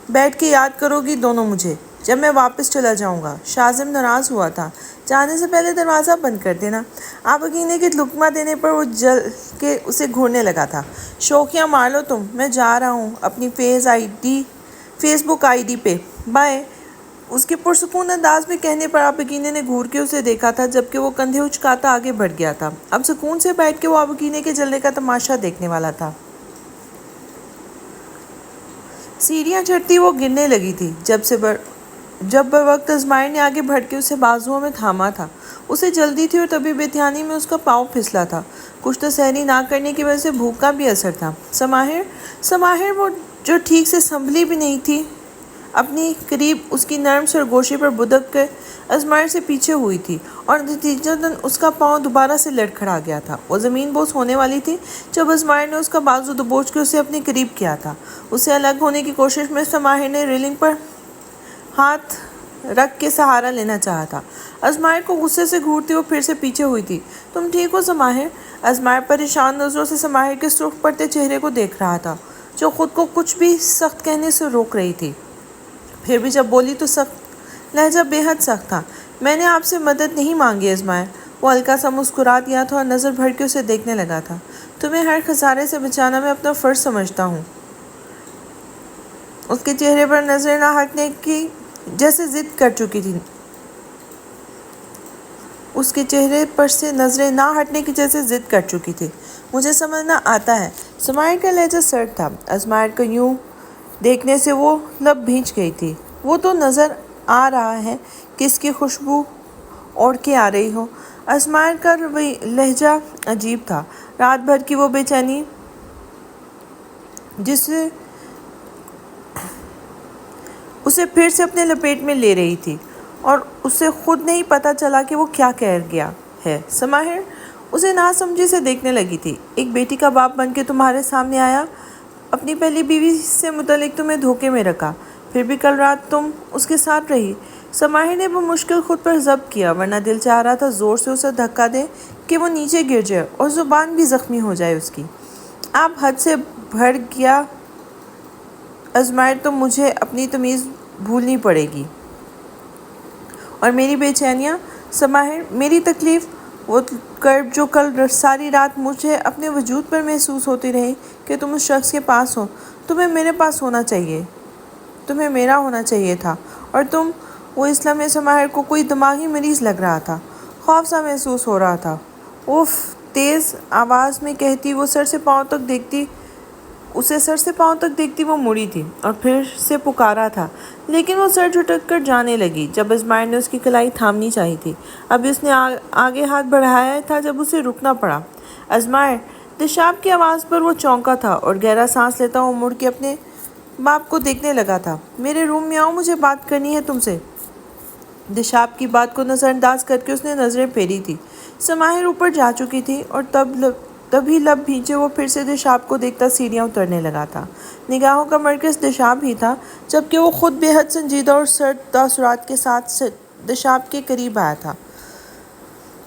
بیٹھ کے یاد کرو گی دونوں مجھے، جب میں واپس چلا جاؤں گا۔ شازم ناراض ہوا تھا۔ جانے سے پہلے دروازہ بند کر دینا۔ آبگینے کے لقمہ دینے پر وہ جل کے اسے گھورنے لگا تھا۔ شوخیاں مار لو تم، میں جا رہا ہوں اپنی فیس بک آئی ڈی پہ، بائے۔ اس کے پرسکون انداز میں کہنے پر آبگینے نے گھور کے اسے دیکھا تھا، جبکہ وہ کندھے اچکاتا آگے بڑھ گیا تھا۔ اب سکون سے بیٹھ کے وہ آبگینے کے جلنے کا تماشا دیکھنے والا تھا۔ سیڑھیاں چڑھتی وہ گرنے لگی تھی، جب بروقت ازمائر نے آگے بڑھ کے اسے بازوؤں میں تھاما تھا۔ اسے جلدی تھی اور تبھی بے دھیانی میں اس کا پاؤں پھسلا تھا۔ کچھ تو سحری نہ کرنے کی وجہ سے بھوک کا بھی اثر تھا۔ سماہر وہ جو ٹھیک سے سنبھلی بھی نہیں تھی، اپنی قریب اس کی نرم سرگوشی پر بدک کے ازمائر سے پیچھے ہوئی تھی، اور نتیجتاً اس کا پاؤں دوبارہ سے لڑکھڑا گیا تھا۔ وہ زمین بوس ہونے والی تھی جب ازمائر نے اس کا بازو دبوچ کے اسے اپنے قریب کیا تھا۔ اسے الگ ہونے کی کوشش میں سماہر نے ریلنگ پر ہاتھ رکھ کے سہارا لینا چاہا تھا۔ ازمائر کو غصے سے گھورتی وہ پھر سے پیچھے ہوئی تھی۔ تم ٹھیک ہو سماہر؟ ازمائر پریشان نظروں سے سماہر کے سرخ پڑتے چہرے کو دیکھ رہا تھا، جو خود کو کچھ بھی سخت کہنے سے روک رہی تھی۔ پھر بھی جب بولی تو لہجہ بے حد سخت تھا۔ میں نے آپ سے مدد نہیں مانگی ازمائر۔ وہ ہلکا سا مسکرا دیا تھا اور نظر بھر کے اسے دیکھنے لگا تھا۔ تمہیں ہر خسارے سے بچانا میں اپنا فرض سمجھتا ہوں۔ اس کے چہرے پر نظریں نہ ہٹنے کی جیسے ضد کر چکی تھی۔ اس کے چہرے پر سے نظریں نہ ہٹنے کی جیسے ضد کر چکی تھی۔ مجھے سمجھنا آتا ہے۔ سماہر کا لہجہ سرد تھا۔ ازمائر کو یوں دیکھنے سے وہ لب بھیج گئی تھی۔ وہ تو نظر آ رہا ہے کہ اس کی خوشبو اوڑھ کے آ رہی ہو۔ ازمائر کا لہجہ عجیب تھا۔ رات بھر کی وہ بے چینی جسے اسے پھر سے اپنے لپیٹ میں لے رہی تھی، اور اسے خود نہیں پتہ چلا کہ وہ کیا کہہ گیا ہے۔ سماہر اسے ناسمجھی سے دیکھنے لگی تھی۔ ایک بیٹی کا باپ بن کے تمہارے سامنے آیا، اپنی پہلی بیوی سے متعلق تمہیں دھوکے میں رکھا، پھر بھی کل رات تم اس کے ساتھ رہی۔ سماہر نے بمشکل خود پر ضبط کیا، ورنہ دل چاہ رہا تھا زور سے اسے دھکا دے کہ وہ نیچے گر جائے اور زبان بھی زخمی ہو جائے اس کی۔ آپ حد سے بڑھ گیا ازمائر، تو مجھے اپنی تمیز بھولنی پڑے گی، اور میری بے چینیاں۔ سماہر، میری تکلیف، وہ کرب جو کل ساری رات مجھے اپنے وجود پر محسوس ہوتی رہی کہ تم اس شخص کے پاس ہو۔ تمہیں میرے پاس ہونا چاہیے، تمہیں میرا ہونا چاہیے تھا، اور تم۔ وہ اس لمحے سماہر کو کوئی دماغی مریض لگ رہا تھا۔ خوف سا محسوس ہو رہا تھا۔ اف، تیز آواز میں کہتی وہ اسے سر سے پاؤں تک دیکھتی وہ مڑی تھی، اور پھر سے پکارا تھا، لیکن وہ سر جھٹک کر جانے لگی جب ازمائر نے اس کی کلائی تھامنی چاہی تھی۔ ابھی اس نے آگے ہاتھ بڑھایا تھا جب اسے رکنا پڑا۔ ازمائر! دشاب کی آواز پر وہ چونکا تھا اور گہرا سانس لیتا وہ مڑ کے اپنے باپ کو دیکھنے لگا تھا۔ میرے روم میں آؤ، مجھے بات کرنی ہے تم سے۔ دشاب کی بات کو نظر انداز کر کے اس نے نظریں پھیری تھی۔ سماہر اوپر جا چکی تھی، اور تبھی لب بھیجے وہ پھر سے دشاب کو دیکھتا سیڑھیاں اترنے لگا تھا۔ نگاہوں کا مرکز دشاب ہی تھا، جبکہ وہ خود بے حد سنجیدہ اور سرد تاثرات کے ساتھ دشاب کے قریب آیا تھا۔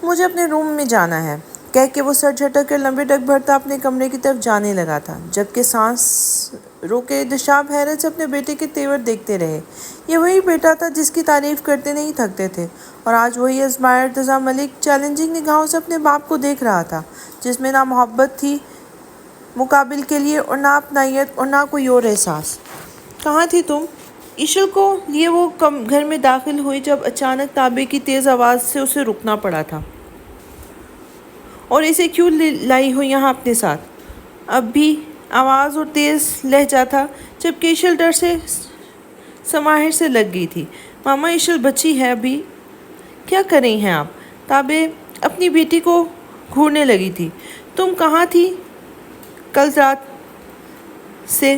مجھے اپنے روم میں جانا ہے، کہہ کے وہ سر جھٹک کر لمبے ڈگ بھرتا اپنے کمرے کی طرف جانے لگا تھا، جبکہ سانس روکے دشاب حیرت سے اپنے بیٹے کے تیور دیکھتے رہے۔ یہ وہی بیٹا تھا جس کی تعریف کرتے نہیں تھکتے تھے، اور آج وہی ازمائر ارتضیٰ ملک چیلنجنگ نگاہوں سے اپنے باپ کو دیکھ رہا تھا، جس میں نہ محبت تھی مقابل کے لیے، اور نہ اپنائیت، اور نہ کوئی اور احساس۔ کہاں تھی تم؟ ایشل کو لیے وہ گھر میں داخل ہوئی جب اچانک تانبے کی تیز آواز سے اسے رکنا پڑا تھا۔ اور اسے کیوں لائی ہو یہاں اپنے ساتھ؟ اب بھی آواز اور تیز لہجہ تھا، جبکہ ایشل ڈر سے سماہر سے لگ گئی تھی۔ ماما، ایشل بچی ہے ابھی۔ کیا کر رہی ہیں آپ؟ تانبے اپنی بیٹی کو گھورنے لگی تھی۔ تم کہاں تھی کل رات سے؟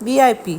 VIP,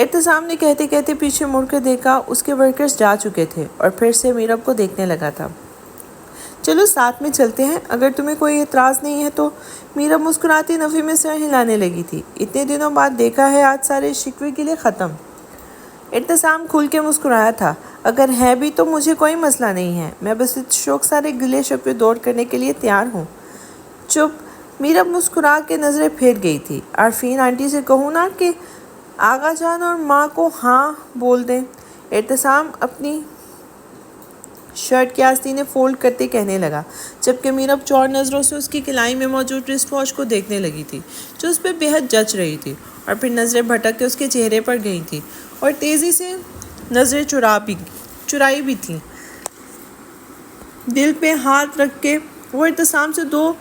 اعتصام نے کہتے کہتے پیچھے مڑ کر دیکھا، اس کے ورکرز جا چکے تھے اور پھر سے میرب کو دیکھنے لگا تھا۔ چلو ساتھ میں چلتے ہیں، اگر تمہیں کوئی اعتراض نہیں ہے تو۔ میرب مسکراتی نفی میں سر ہلانے لگی تھی۔ اتنے دنوں بعد دیکھا ہے، آج سارے شکوے کے لیے ختم۔ اعتصام کھل کے مسکرایا تھا۔ اگر ہے بھی تو مجھے کوئی مسئلہ نہیں ہے، میں بس اس شوق سارے گلے شکوے دور کرنے کے لیے تیار ہوں۔ چپ۔ میرب مسکرا کے نظریں پھیر گئی تھی۔ عارفین آنٹی سے کہوں نا کہ آغا جان اور ماں کو ہاں بول دیں؟ اعتصام اپنی شرٹ کی آستینیں فولڈ کرتے کہنے لگا، جبکہ میرب چور نظروں سے اس کی کلائی میں موجود رسٹ واچ کو دیکھنے لگی تھی جو اس پہ بے حد جچ رہی تھی، اور پھر نظریں بھٹک کے اس کے چہرے پر گئی تھیں اور تیزی سے نظریں چرائی بھی تھیں۔ دل پہ ہاتھ رکھ کے وہ اعتصام سے 2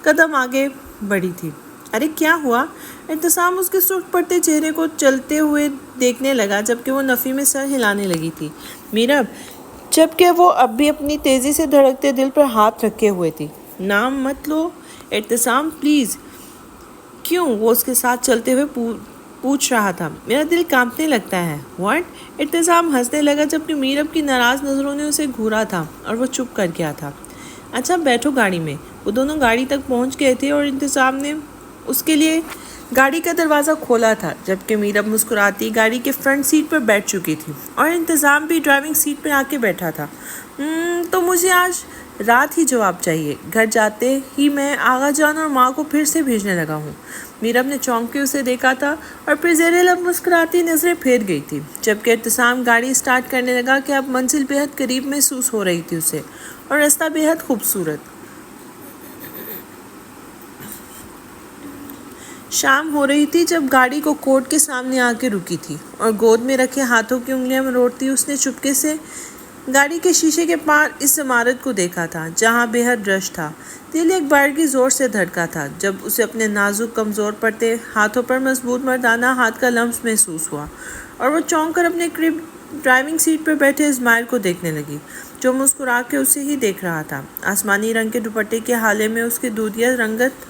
قدم آگے بڑھی تھی۔ ارے کیا ہوا؟ اعتصام اس کے سرخ پڑتے چہرے کو چلتے ہوئے دیکھنے لگا، جبکہ وہ نفی میں سر ہلانے لگی تھی۔ میرب، جبکہ وہ اب بھی اپنی تیزی سے دھڑکتے دل پر ہاتھ رکھے ہوئے تھی۔ نام مت لو اعتصام پلیز۔ کیوں؟ وہ اس کے ساتھ چلتے ہوئے پوچھ رہا تھا۔ میرا دل کانپنے لگتا ہے۔ واٹ؟ اعتصام ہنسنے لگا، جبکہ میرب کی ناراض نظروں نے اسے گھورا تھا اور وہ چپ کر گیا تھا۔ اچھا بیٹھو گاڑی میں۔ وہ دونوں گاڑی تک پہنچ گئے تھے اور اعتصام نے اس کے لیے گاڑی کا دروازہ کھولا تھا، جبکہ میرب مسکراتی گاڑی کے فرنٹ سیٹ پر بیٹھ چکی تھی اور اعتصام بھی ڈرائیونگ سیٹ پر آ کے بیٹھا تھا۔ تو مجھے آج رات ہی جواب چاہیے۔ گھر جاتے ہی میں آغا جان اور ماں کو پھر سے بھیجنے لگا ہوں۔ میرب نے چونک کے اسے دیکھا تھا اور پھر زیر لب مسکراتی نظریں پھیر گئی تھی، جبکہ اعتصام گاڑی اسٹارٹ کرنے لگا کہ اب منزل بے حد قریب محسوس ہو رہی تھی اسے، اور راستہ بے حد خوبصورت۔ شام ہو رہی تھی جب گاڑی کو کورٹ کے سامنے آ کے رکی تھی، اور گود میں رکھے ہاتھوں کی انگلیاں مروڑتی اس نے چپکے سے گاڑی کے شیشے کے پار اس عمارت کو دیکھا تھا جہاں بے حد رش تھا۔ دل ایک بارگی زور سے دھڑکا تھا جب اسے اپنے نازک کمزور پڑتے ہاتھوں پر مضبوط مردانہ ہاتھ کا لمس محسوس ہوا، اور وہ چونک کر اپنے قریب ڈرائیونگ سیٹ پر بیٹھے اسماعیل کو دیکھنے لگی جو مسکرا کے اسے ہی دیکھ رہا تھا۔ آسمانی رنگ کے دوپٹے کے حالے میں اس کی دودھیا رنگت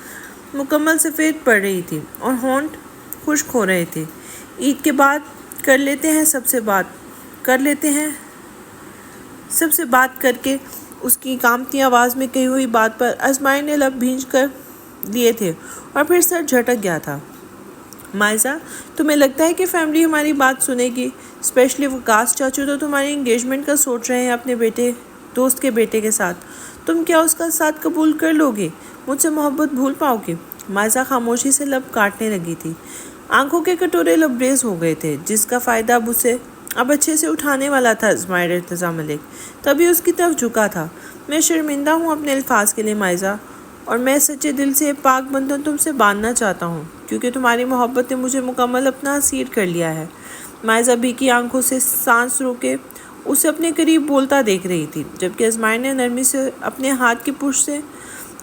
مکمل سفید پڑ رہی تھی اور ہونٹ خشک ہو رہے تھے۔ عید کے بعد کر لیتے ہیں سب سے بات کر کے اس کی کانپتی آواز میں کہی ہوئی بات پر اسماعیل نے لب بھینج کر لیے تھے اور پھر سر جھٹک گیا تھا۔ مائزہ، تمہیں لگتا ہے کہ فیملی ہماری بات سنے گی؟ اسپیشلی وقاص چاچو تو تمہاری انگیجمنٹ کا سوچ رہے ہیں اپنے دوست کے بیٹے کے ساتھ۔ تم کیا اس کا ساتھ قبول کر لو گے؟ مجھ سے محبت بھول پاؤ گے؟ مائزہ خاموشی سے لب کاٹنے لگی تھی۔ آنکھوں کے کٹورے لبریز ہو گئے تھے، جس کا فائدہ اب اچھے سے اٹھانے والا تھا۔ اسماعیل ارتضیٰ ملک تبھی اس کی طرف جھکا تھا۔ میں شرمندہ ہوں اپنے الفاظ کے لیے مائزہ، اور میں سچے دل سے پاک بندھن تم سے باندھنا چاہتا ہوں، کیونکہ تمہاری محبت نے مجھے مکمل اپنا اسیر کر لیا ہے۔ مائزہ بھی کی آنکھوں سے سانس روکے اسے اپنے قریب بولتا دیکھ رہی تھی، جبکہ اسماعیل نے نرمی سے اپنے ہاتھ کی پشت سے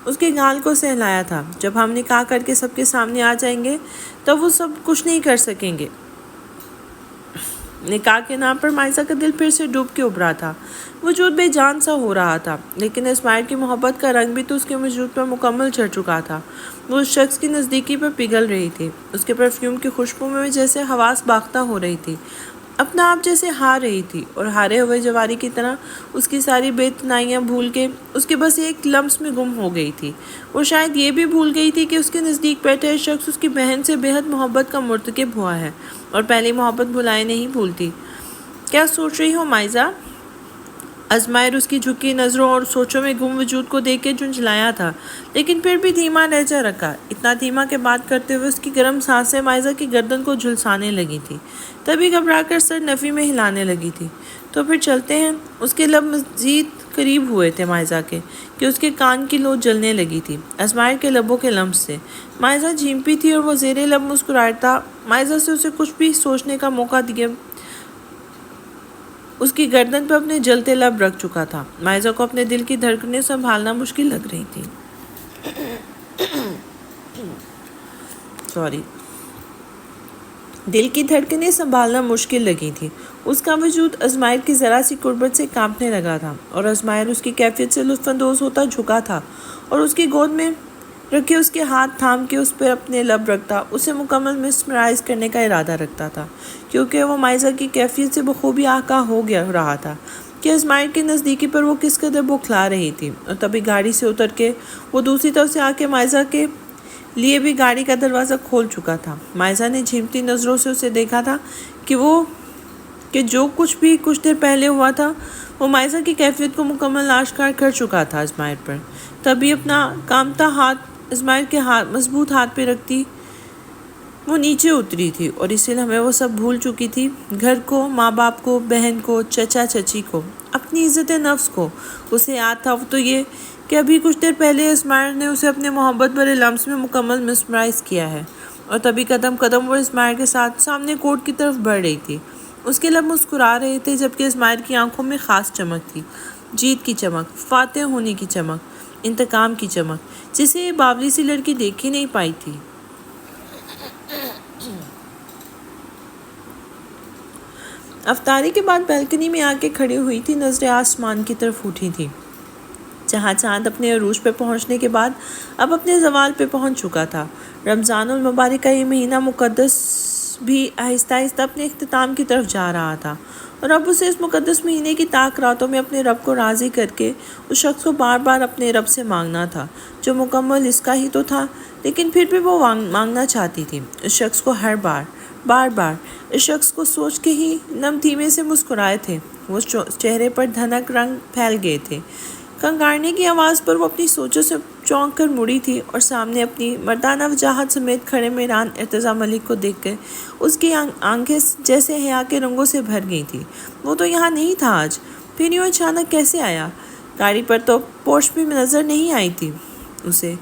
اس کے گال کو سہلایا تھا۔ جب ہم نکاح کر کے سب کے سامنے آ جائیں گے تب وہ سب کچھ نہیں کر سکیں گے۔ نکاح کے نام پر مائزہ کا دل پھر سے ڈوب کے ابھرا تھا، وجود بے جان سا ہو رہا تھا، لیکن اسماعیل کی محبت کا رنگ بھی تو اس کے وجود پر مکمل چڑھ چکا تھا۔ وہ اس شخص کی نزدیکی پر پگھل رہی تھی، اس کے پرفیوم کی خوشبو میں جیسے حواس باختہ ہو رہی تھی، اپنا آپ جیسے ہار رہی تھی، اور ہارے ہوئے جواری کی طرح اس کی ساری بے اتنائیاں بھول کے اس کے بس ایک لمس میں گم ہو گئی تھی۔ وہ شاید یہ بھی بھول گئی تھی کہ اس کے نزدیک بیٹھے شخص اس کی بہن سے بے حد محبت کا مرتکب ہوا ہے، اور پہلی محبت بھلائے نہیں بھولتی۔ کیا سوچ رہی ہو مائزہ؟ اسماعیل اس کی جھکی نظروں اور سوچوں میں گم وجود کو دیکھ کے جھنجھلایا تھا، لیکن پھر بھی دھیما لہجہ رکھا۔ اتنا دھیما کہ بات کرتے ہوئے اس کی گرم سانسیں مائزہ کی گردن کو جھلسانے لگی تھی، تبھی گھبرا کر سر نفی میں ہلانے لگی تھی۔ تو پھر چلتے ہیں۔ اس کے لب مزید قریب ہوئے تھے مائزہ کے کہ اس کے کان کی لو جلنے لگی تھی اسماعیل کے لبوں کے لمس سے۔ مائزہ جھیمپی تھی اور وہ زیر لب مسکراتا مائزہ سے اسے کچھ بھی سوچنے کا موقع دیے اس کی گردن پر اپنے جلتے لب رکھ چکا تھا۔ مائزہ کو اپنے دل کی دھڑکنیں سنبھالنا مشکل لگ رہی تھی۔ دل کی دھڑکنیں سنبھالنا مشکل لگی تھی۔ اس کا وجود اسماعیل کی ذرا سی قربت سے کانپنے لگا تھا، اور اسماعیل اس کی کیفیت سے لطف اندوز ہوتا جھکا تھا اور اس کی گود میں رکھے اس کے ہاتھ تھام کے اس پر اپنے لب رکھتا، اسے مکمل مسمرائز کرنے کا ارادہ رکھتا تھا، کیونکہ وہ مائزہ کی کیفیت سے بخوبی آگاہ ہو گیا رہا تھا کہ اسماعیل کی نزدیکی پر وہ کس قدر بوکھلا رہی تھی۔ اور تبھی گاڑی سے اتر کے وہ دوسری طرف سے آ کے مائزہ کے لیے بھی گاڑی کا دروازہ کھول چکا تھا۔ مائزہ نے جھیمتی نظروں سے اسے دیکھا تھا کہ جو کچھ بھی کچھ دیر پہلے ہوا تھا وہ مائزہ کی کیفیت کو مکمل آشکار کر چکا تھا اسماعیل پر۔ تبھی اپنا کامتا ہاتھ اسماعیل کے مضبوط ہاتھ پہ رکھتی وہ نیچے اتری تھی، اور اسی لمحے وہ سب بھول چکی تھی، گھر کو، ماں باپ کو، بہن کو، چچا چچی کو، اپنی عزت نفس کو۔ اسے یاد تھا تو یہ کہ ابھی کچھ دیر پہلے اسماعیل نے اسے اپنے محبت بھرے لمس میں مکمل مسمرائز کیا ہے، اور تبھی قدم قدم وہ اسماعیل کے ساتھ سامنے کورٹ کی طرف بڑھ رہی تھی۔ اس کے لب مسکرا رہے تھے، جبکہ اسماعیل کی آنکھوں میں خاص چمک تھی، جیت کی چمک، فاتح ہونے کی چمک، انتقام کی چمک، جسے یہ باولی سی لڑکی دیکھ ہی نہیں پائی تھی۔ افطاری کے بعد بیلکنی میں آ کے کھڑی ہوئی تھی، نظریں آسمان کی طرف اٹھی تھی، جہاں چاند اپنے عروج پہ پہنچنے کے بعد اب اپنے زوال پہ پہنچ چکا تھا۔ رمضان المبارک کا یہ مہینہ مقدس بھی آہستہ آہستہ اپنے اختتام کی طرف جا رہا تھا، اور اب اسے اس مقدس مہینے کی تاک راتوں میں اپنے رب کو راضی کر کے اس شخص کو بار بار اپنے رب سے مانگنا تھا جو مکمل اس کا ہی تو تھا، لیکن پھر بھی وہ مانگنا چاہتی تھی اس شخص کو ہر بار بار اس شخص کو سوچ کے ہی نم دھیمے سے مسکرائے تھے، وہ چہرے پر دھنک رنگ پھیل گئے تھے۔ کنگارنے کی آواز پر وہ اپنی سوچوں سے چونک کر مڑی تھی، اور سامنے اپنی مردانہ وجاہت سمیت کھڑے میران ارتضیٰ ملک کو دیکھ کر اس کی آنکھیں جیسے حیا کے رنگوں سے بھر گئی تھی۔ وہ تو یہاں نہیں تھا آج، پھر یوں اچانک کیسے آیا؟ گاڑی پر تو پورش بھی نظر نہیں آئی تھی اسے۔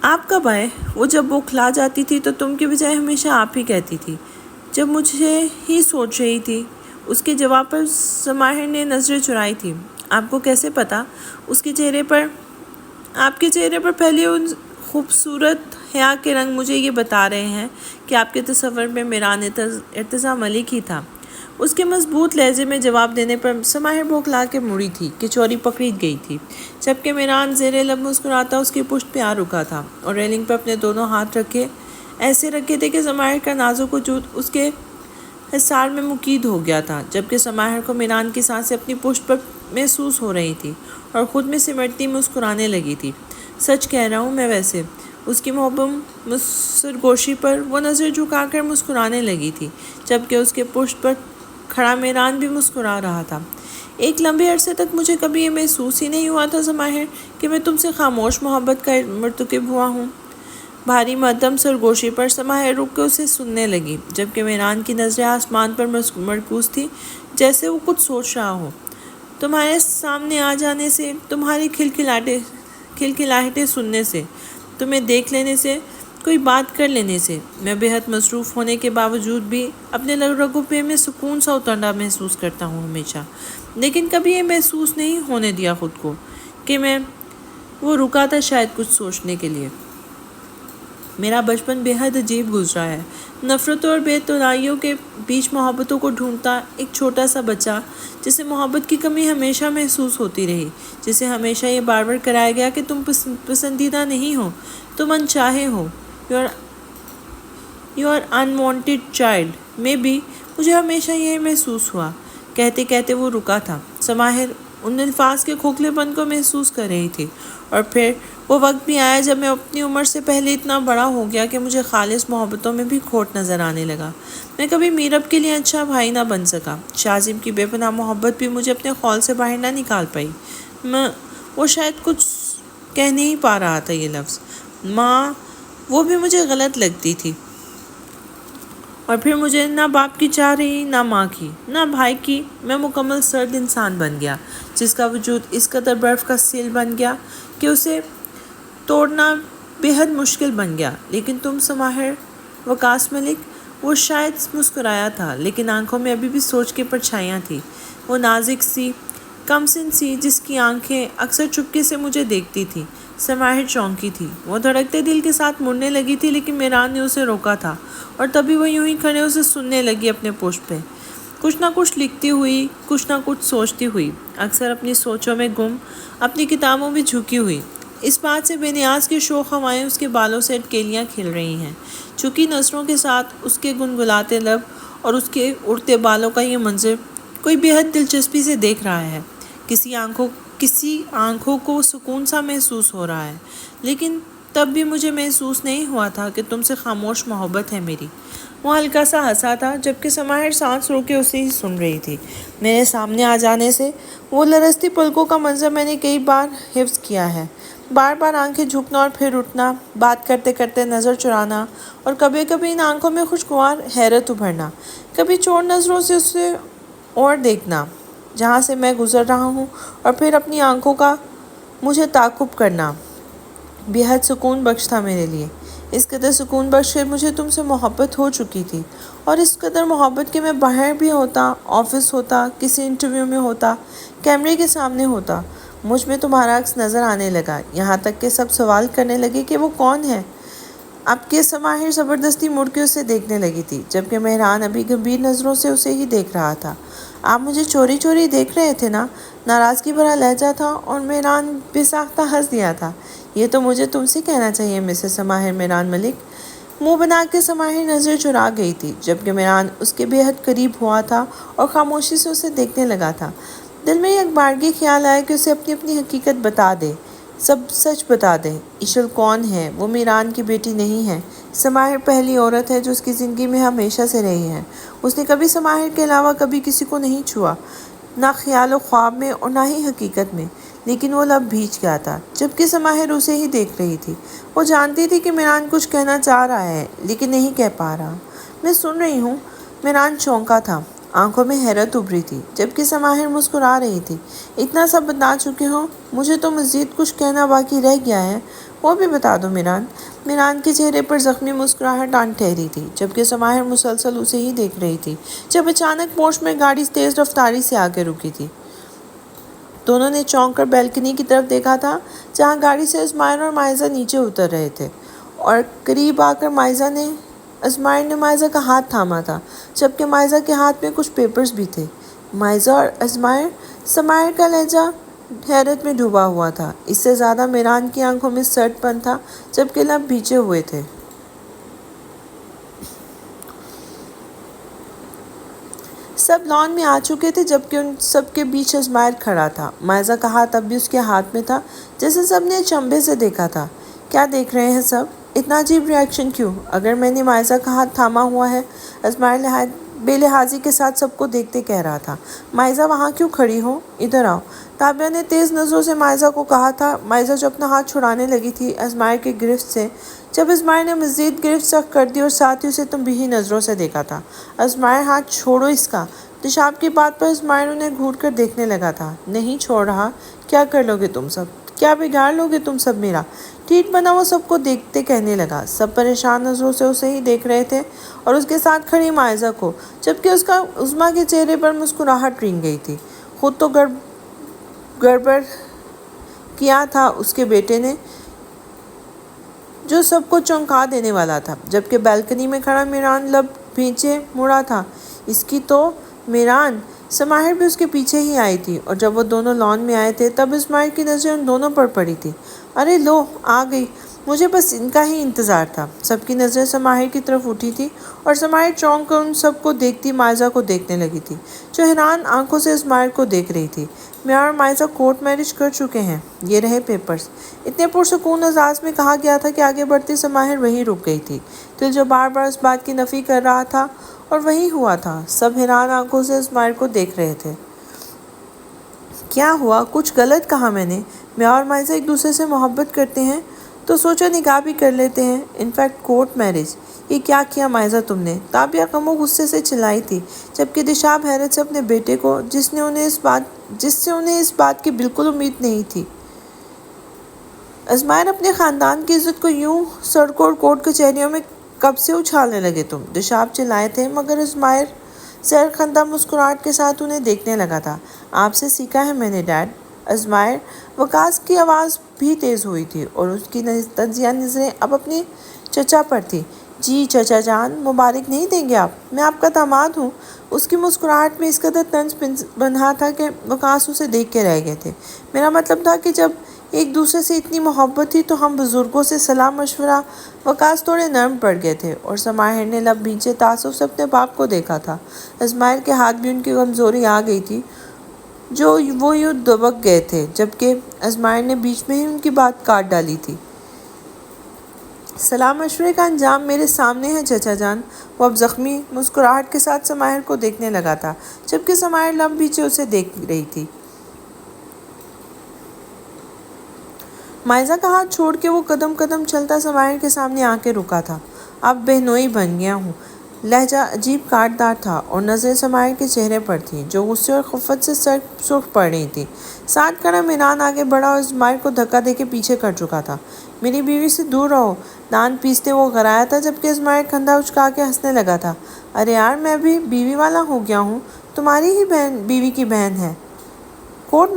آپ کب آئے؟ وہ جب بوکھلا جاتی تھی تو تم کی بجائے ہمیشہ آپ ہی کہتی تھی، جب مجھے ہی سوچ رہی تھی۔ اس کے جواب پر سماہر نے نظریں چرائی تھی۔ آپ کو کیسے پتا؟ آپ کے چہرے پر پھیلے ان خوبصورت حیا کے رنگ مجھے یہ بتا رہے ہیں کہ آپ کے تصور میں میران ارتضیٰ ملک ہی تھا۔ اس کے مضبوط لہجے میں جواب دینے پر سماہر بوکھلا کے مڑی تھی کہ چوری پکڑی گئی تھی، جبکہ میران زیر لب مسکراتا اس کی پشت پہ آ رکا تھا، اور ریلنگ پر اپنے دونوں ہاتھ ایسے رکھے تھے کہ سماہر کا نازک وجود اس کے حصار میں مقید ہو گیا تھا، جبکہ سماہر کو میران کی سانسیں اپنی پشت پر محسوس ہو رہی تھی اور خود میں سمٹتی مسکرانے لگی تھی۔ سچ کہہ رہا ہوں میں ویسے۔ اس کی محبت سرگوشی پر وہ نظر جھکا کر مسکرانے لگی تھی، جبکہ اس کے پشت پر کھڑا میران بھی مسکرا رہا تھا۔ ایک لمبے عرصے تک مجھے کبھی یہ محسوس ہی نہیں ہوا تھا سماہر کہ میں تم سے خاموش محبت کا مرتکب ہوا ہوں۔ بھاری مدھم سرگوشی پر سماہر رک کے اسے سننے لگی، جبکہ میران کی نظریں آسمان پر مرکوز تھی، جیسے وہ کچھ سوچ رہا ہو۔ تمہارے سامنے آ جانے سے، تمہاری کھلکھلاہٹیں سننے سے، تمہیں دیکھ لینے سے، کوئی بات کر لینے سے، میں بے حد مصروف ہونے کے باوجود بھی اپنے رگوں پہ میں سکون سا اترنا محسوس کرتا ہوں ہمیشہ، لیکن کبھی یہ محسوس نہیں ہونے دیا خود کو کہ وہ رکا تھا شاید کچھ سوچنے کے لیے۔ میرا بچپن بے حد عجیب گزرا ہے، نفرتوں اور بے تنائیوں کے بیچ محبتوں کو ڈھونڈتا ایک چھوٹا سا بچہ، جسے محبت کی کمی ہمیشہ محسوس ہوتی رہی، جسے ہمیشہ یہ بار بار کرایا گیا کہ تم پسندیدہ نہیں ہو، تم انچاہے ہو، یو آر انوانٹیڈ چائلڈ۔ میں بھی مجھے ہمیشہ یہ محسوس ہوا۔ کہتے کہتے وہ رکا تھا۔ سماہر ان الفاظ کے کھوکھلے پن کو محسوس کر رہی تھی، اور پھر وہ وقت بھی آیا جب میں اپنی عمر سے پہلے اتنا بڑا ہو گیا کہ مجھے خالص محبتوں میں بھی کھوٹ نظر آنے لگا۔ میں کبھی میرب کے لیے اچھا بھائی نہ بن سکا۔ شازم کی بے پناہ محبت بھی مجھے اپنے خول سے باہر نہ نکال پائی۔ وہ شاید کچھ کہہ نہیں پا رہا تھا یہ لفظ۔ ماں، وہ بھی مجھے غلط لگتی تھی، اور پھر مجھے نہ باپ کی چاہ رہی، نہ ماں کی، نہ بھائی کی۔ میں مکمل سرد انسان بن گیا، جس کا وجود اس قدر برف کا سیل بن گیا کہ اسے توڑنا بے حد مشکل بن گیا۔ لیکن تم سماہر وقاص ملک، وہ شاید مسکرایا تھا، لیکن آنکھوں میں ابھی بھی سوچ کی پرچھائیاں تھیں۔ وہ نازک سی، کم سن سی، جس کی آنکھیں اکثر چپکے سے مجھے دیکھتی تھیں۔ سماہر چونکی تھی، وہ دھڑکتے دل کے ساتھ مڑنے لگی تھی، لیکن میران نے اسے روکا تھا، اور تبھی وہ یوں ہی کھڑے اسے سننے لگی اپنے پشت پہ، کچھ نہ کچھ لکھتی ہوئی، کچھ نہ کچھ سوچتی ہوئی، اکثر اپنی سوچوں میں گم، اپنی کتابوں میں جھکی ہوئی۔ اس بات سے بے نیاز کی شوخ ہوائیں اس کے بالوں سے اٹکیلیاں کھل رہی ہیں، چونکہ نظروں کے ساتھ اس کے گنگلاتے لب اور اس کے اڑتے بالوں کا یہ منظر کوئی بے حد دلچسپی سے دیکھ رہا ہے۔ کسی آنکھوں کو سکون سا محسوس ہو رہا ہے، لیکن تب بھی مجھے محسوس نہیں ہوا تھا کہ تم سے خاموش محبت ہے میری۔ وہ ہلکا سا ہنسا تھا، جبکہ سماہر سانس روکے اسے ہی سن رہی تھی۔ میرے سامنے آ جانے سے وہ لرزتی پلکوں کا منظر میں نے کئی بار حفظ کیا ہے، بار بار آنکھیں جھکنا اور پھر اٹھنا، بات کرتے کرتے نظر چرانا، اور کبھی کبھی ان آنکھوں میں خوشگوار حیرت ابھرنا، کبھی چور نظروں سے اسے اور دیکھنا جہاں سے میں گزر رہا ہوں، اور پھر اپنی آنکھوں کا مجھے تعاقب کرنا بے حد سکون بخش تھا میرے لیے۔ اس قدر سکون بخش کہ مجھے تم سے محبت ہو چکی تھی، اور اس قدر محبت کہ میں باہر بھی ہوتا، آفس ہوتا، کسی انٹرویو میں ہوتا، کیمرے کے سامنے ہوتا، مجھ میں تمہارا عکس نظر آنے لگا، یہاں تک کہ سب سوال کرنے لگے کہ وہ کون ہے۔ اب کہ سماہر زبردستی مڑ کے اسے دیکھنے لگی تھی، جبکہ مہران ابھی گمبھیر نظروں سے اسے ہی دیکھ رہا تھا۔ آپ مجھے چوری چوری دیکھ رہے تھے نا؟ ناراضگی بھرا لہجہ تھا، اور مہران بے ساختہ ہنس دیا تھا۔ یہ تو مجھے تم سے کہنا چاہیے مسز سماہر مہران ملک۔ منہ بنا کے سماہر نظر چرا گئی تھی، جبکہ مہران اس کے بے حد قریب ہوا تھا اور خاموشی سے اسے دیکھنے لگا تھا۔ دل میں ایک بارگی خیال آیا کہ اسے اپنی اپنی حقیقت بتا دے، سب سچ بتا دے۔ ایشل کون ہے؟ وہ میران کی بیٹی نہیں ہے۔ سماہر پہلی عورت ہے جو اس کی زندگی میں ہمیشہ سے رہی ہے۔ اس نے کبھی سماہر کے علاوہ کبھی کسی کو نہیں چھوا، نہ خیال و خواب میں اور نہ ہی حقیقت میں۔ لیکن وہ لب بھیج گیا تھا، جبکہ سماہر اسے ہی دیکھ رہی تھی۔ وہ جانتی تھی کہ میران کچھ کہنا چاہ رہا ہے، لیکن نہیں کہہ پا رہا۔ میں سن رہی ہوں۔ میران چونکا تھا، آنکھوں میں حیرت ابھری تھی، جبکہ سماہر مسکرا رہی تھی۔ اتنا سب بتا چکے ہو، مجھے تو مزید کچھ کہنا باقی رہ گیا ہے، وہ بھی بتا دو میران۔ میران کے چہرے پر زخمی مسکراہٹ آن ٹھہری تھی، جبکہ سماہر مسلسل اسے ہی دیکھ رہی تھی، جب اچانک پورش میں گاڑی تیز رفتاری سے آگے رکی تھی۔ دونوں نے چونک کر بیلکنی کی طرف دیکھا تھا، جہاں گاڑی سے ازمائر اور مائزہ نیچے اتر رہے تھے، اور قریب آ کر ازمائر نے مائزہ کا ہاتھ تھاما تھا، جبکہ مائزہ کے ہاتھ میں کچھ پیپرز بھی تھے۔ مائزہ اور ازمائر؟ سماہر کا لہجہ حیرت میں ڈوبا ہوا تھا، اس سے زیادہ میران کی آنکھوں میں سرد پن تھا، جبکہ لب بھیجے ہوئے تھے۔ سب لان میں آ چکے تھے، جبکہ ان سب کے بیچ ازمائر کھڑا تھا۔ مائزہ کا ہاتھ اب بھی اس کے ہاتھ میں تھا، جیسے سب نے چنبے سے دیکھا تھا۔ کیا دیکھ رہے ہیں سب؟ اتنا عجیب ریاکشن کیوں؟ اگر میں نے مائزہ کا ہاتھ تھاما ہوا ہے، ازمائر بے لحاظی کے ساتھ سب کو دیکھتے کہہ رہا تھا۔ مائزہ وہاں کیوں کھڑی ہو؟ ادھر آؤ، تابعہ نے تیز نظروں سے مائزہ کو کہا تھا۔ مائزہ جو اپنا ہاتھ چھڑانے لگی تھی ازمائر کی گرفت سے، جب ازمائر نے مزید گرفت سخت کر دی اور ساتھ ہی اسے تنبیہی نظروں سے دیکھا تھا۔ ازمائر، ہاتھ چھوڑو اس کا۔ دشاب کی بات پر ازمائر انہیں گھور کر دیکھنے لگا تھا۔ نہیں چھوڑ رہا۔ کیا کر لو گے تم سب؟ کیا بگاڑ لو گے تم سب میرا؟ ٹھیٹ بنا وہ سب کو دیکھتے کہنے لگا۔ سب پریشان نظروں سے اسے ہی دیکھ رہے تھے، اور اس کے ساتھ کھڑی مائزہ کو، جبکہ اس کا عظمیٰ کے چہرے پر مسکراہٹ رنگ گئی تھی۔ خود تو گڑبڑ کیا تھا اس کے بیٹے نے، جو سب کو چونکا دینے والا تھا، جبکہ بیلکنی میں کھڑا میران لب بھیجے مڑا تھا۔ اس کی تو میران! سماہر بھی اس کے پیچھے ہی آئی تھی، اور جب وہ دونوں لان میں آئے تھے تب ازمائر کی نظریں ان دونوں پر پڑی تھی۔ ارے لو، آ گئی! مجھے بس ان کا ہی انتظار تھا۔ سب کی نظریں سماہر کی طرف اٹھی تھی، اور سماہر چونک کر ان سب کو دیکھتی مائزہ کو دیکھنے لگی تھی، جو حیران آنکھوں سے ازمائر کو دیکھ رہی تھی۔ میں اور مائزہ کورٹ میرج کر چکے ہیں، یہ رہے پیپرز۔ اتنے پرسکون انداز میں کہا گیا تھا کہ آگے بڑھتی سماہر وہیں رک گئی تھی۔ دل جو بار بار اس بات کی نفی کر رہا تھا، اور وہی ہوا تھا۔ سب حیران آنکھوں سے ازمائر کو دیکھ رہے تھے۔ کیا ہوا؟ کچھ غلط کہا میں نے؟ میں اور مائزہ ایک دوسرے سے محبت کرتے ہیں تو سوچا نکاح بھی کر لیتے ہیں، انفیکٹ کورٹ میرج۔ یہ کیا کیا مائزہ تم نے؟ تابعہ غم و غصے سے چلائی تھی، جبکہ دشاب حیرت سے اپنے بیٹے کو، جس سے انہیں اس بات کی بالکل امید نہیں تھی۔ ازمائر، اپنے خاندان کی عزت کو یوں سڑکوں اور کورٹ کچہریوں میں کب سے اچھالنے لگے تم؟ دشاب چلائے تھے، مگر ازمائر زہر خندہ مسکراہٹ کے ساتھ انہیں دیکھنے لگا تھا۔ آپ سے سیکھا ہے میں نے ڈیڈ۔ ازمائر، وقاص کی آواز بھی تیز ہوئی تھی، اور اس کی تنزیہ نظریں اب اپنے چچا پر تھی۔ جی چچا جان، مبارک نہیں دیں گے آپ؟ میں آپ کا داماد ہوں۔ اس کی مسکراہٹ میں اس قدر طنز بندھا تھا کہ وقاص اسے دیکھ کے رہ گئے تھے۔ میرا مطلب تھا کہ جب ایک دوسرے سے اتنی محبت تھی تو ہم بزرگوں سے صلاح مشورہ۔ وقاص تھوڑے نرم پڑ گئے تھے اور سماہر نے لب بھینچے تعصب سے اپنے باپ کو دیکھا تھا۔ اسماعیل کے ہاتھ بھی ان کی کمزوری آ گئی تھی جو وہ یوں دبک گئے تھے، جبکہ اسماعیل نے بیچ میں ہی ان کی بات کاٹ ڈالی تھی۔ صلاح مشورے کا انجام میرے سامنے ہے چچا جان۔ وہ اب زخمی مسکراہٹ کے ساتھ سماہر کو دیکھنے لگا تھا، جبکہ سماہر لب بھینچے اسے دیکھ رہی تھی۔ مائزہ کا ہاتھ چھوڑ کے وہ قدم قدم چلتا سماہر کے سامنے آ کے رکا تھا۔ اب بہنوئی بن گیا ہوں۔ لہجہ عجیب کاٹدار تھا اور نظریں سماہر کے چہرے پر تھیں جو غصے اور خفت سے سرخ پڑ رہی تھیں۔ 7 قدم میران آگے بڑھا اور اسماعیل کو دھکا دے کے پیچھے کر چکا تھا۔ میری بیوی سے دور رہو، دان پیستے وہ غرایا تھا، جبکہ اسماعیل کندھا اچکا کے ہنسنے لگا تھا۔ ارے یار، میں بھی بیوی والا ہو گیا ہوں، تمہاری ہی بیوی کی بہن ہے، کورٹ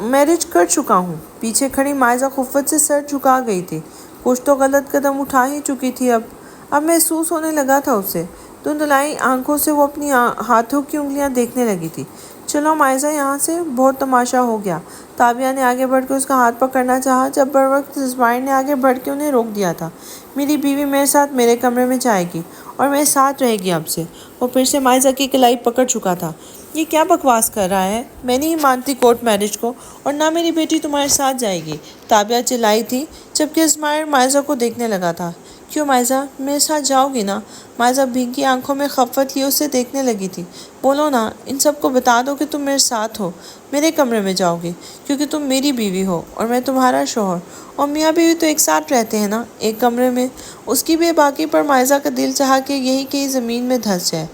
میرج کر چکا ہوں۔ پیچھے کھڑی مائزہ خفت سے سر جھکا گئی تھی، کچھ تو غلط قدم اٹھا ہی چکی تھی۔ اب محسوس ہونے لگا تھا اسے۔ دھندلائی آنکھوں سے وہ اپنی ہاتھوں کی انگلیاں دیکھنے لگی تھی۔ چلو مائزہ یہاں سے، بہت تماشا ہو گیا۔ تابیہ نے آگے بڑھ کے اس کا ہاتھ پکڑنا چاہا، جب بروقت اسماعیل نے آگے بڑھ کے انہیں روک دیا تھا۔ میری بیوی میرے ساتھ میرے کمرے میں جائے گی اور میرے ساتھ رہے گی اب سے۔ وہ پھر سے مائزہ کی کلائی پکڑ چکا تھا۔ یہ کیا بکواس کر رہا ہے؟ میں نہیں مانتی کورٹ میرج کو، اور نہ میری بیٹی تمہارے ساتھ جائے گی، تابیہ چلائی تھی، جبکہ اسماعیل مائزہ کو دیکھنے لگا تھا۔ کیوں مائزہ، میرے ساتھ جاؤ گی نا؟ مائزہ بھیگی آنکھوں میں خفت لیے اسے دیکھنے لگی تھی۔ بولو نا، ان سب کو بتا دو کہ تم میرے ساتھ ہو، میرے کمرے میں جاؤ گی، کیونکہ تم میری بیوی ہو اور میں تمہارا شوہر، اور میاں بیوی تو ایک ساتھ رہتے ہیں نا، ایک کمرے میں۔ اس کی بے باکی پر مائزہ کا دل چاہا کہ یہی کہیں زمین میں دھنس جائے۔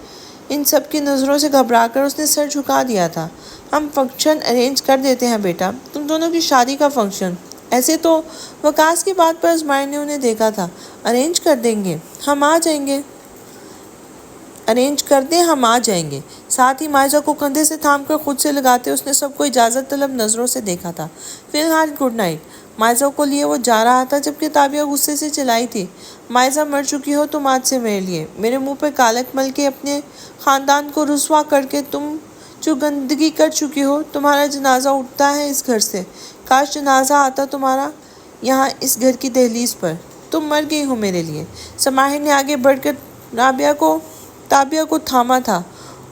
ان سب کی نظروں سے گھبرا کر اس نے سر جھکا دیا تھا۔ ہم فنکشن ارینج کر دیتے ہیں بیٹا، تم دونوں کی شادی کا فنکشن۔ ایسے تو وقاص کی بات پر اسماعیل نے انہیں دیکھا تھا۔ ارینج کر دیں گے، ہم آ جائیں گے۔ ارینج کر دیں، ہم آ جائیں گے۔ ساتھ ہی مائزہ کو کندھے سے تھام کر خود سے لگاتے اس نے سب کو اجازت طلب نظروں سے دیکھا تھا۔ فی الحال گڈ نائٹ۔ مائزہ کو لیے وہ جا رہا تھا، جبکہ تابیہ غصے سے چلائی تھی۔ مائزہ مر چکی ہو تم آج سے میرے لیے، میرے منہ پہ کالک مل کے، اپنے خاندان کو رسوا کر کے، تم جو گندگی کر چکی ہو، تمہارا جنازہ اٹھتا ہے اس گھر سے۔ کاش جنازہ آتا تمہارا یہاں اس گھر کی دہلیز پر۔ تم مر گئی ہو میرے لیے۔ سماہر نے آگے بڑھ کر تابیہ کو تھاما تھا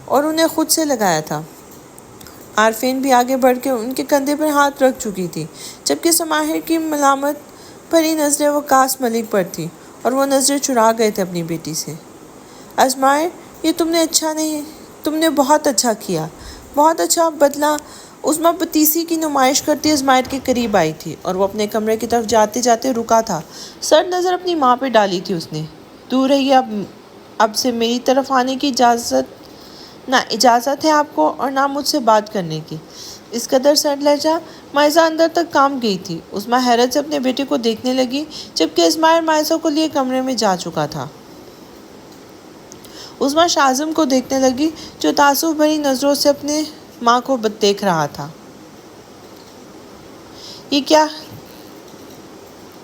اور انہیں خود سے لگایا تھا۔ عارفین بھی آگے بڑھ کے ان کے کندھے پر ہاتھ رکھ چکی تھی، جبکہ سماہر کی ملامت بھری نظریں وقاص ملک پر تھیں اور وہ نظریں چرا گئے تھے اپنی بیٹی سے۔ اسماعیل، یہ تم نے بہت اچھا کیا، بہت اچھا بدلہ۔ عظمیٰ پتیسی کی نمائش کرتی اسماعیل کے قریب آئی تھی اور وہ اپنے کمرے کی طرف جاتے جاتے رکا تھا۔ سر نظر اپنی ماں پہ ڈالی تھی اس نے۔ دور رہیے، اب سے میری طرف آنے کی نہ اجازت ہے آپ کو اور نہ مجھ سے بات کرنے کی۔ اس قدر سرد لہجہ، مائزہ اندر تک کانپ گئی تھی۔ عظمیٰ حیرت سے اپنے بیٹے کو دیکھنے لگی، جبکہ اسماعیل مائزہ کو لیے کمرے میں جا چکا تھا۔ عظمیٰ شاہزم کو دیکھنے لگی، جو تعصب بھری نظروں سے اپنے ماں کو دیکھ رہا تھا۔ یہ کیا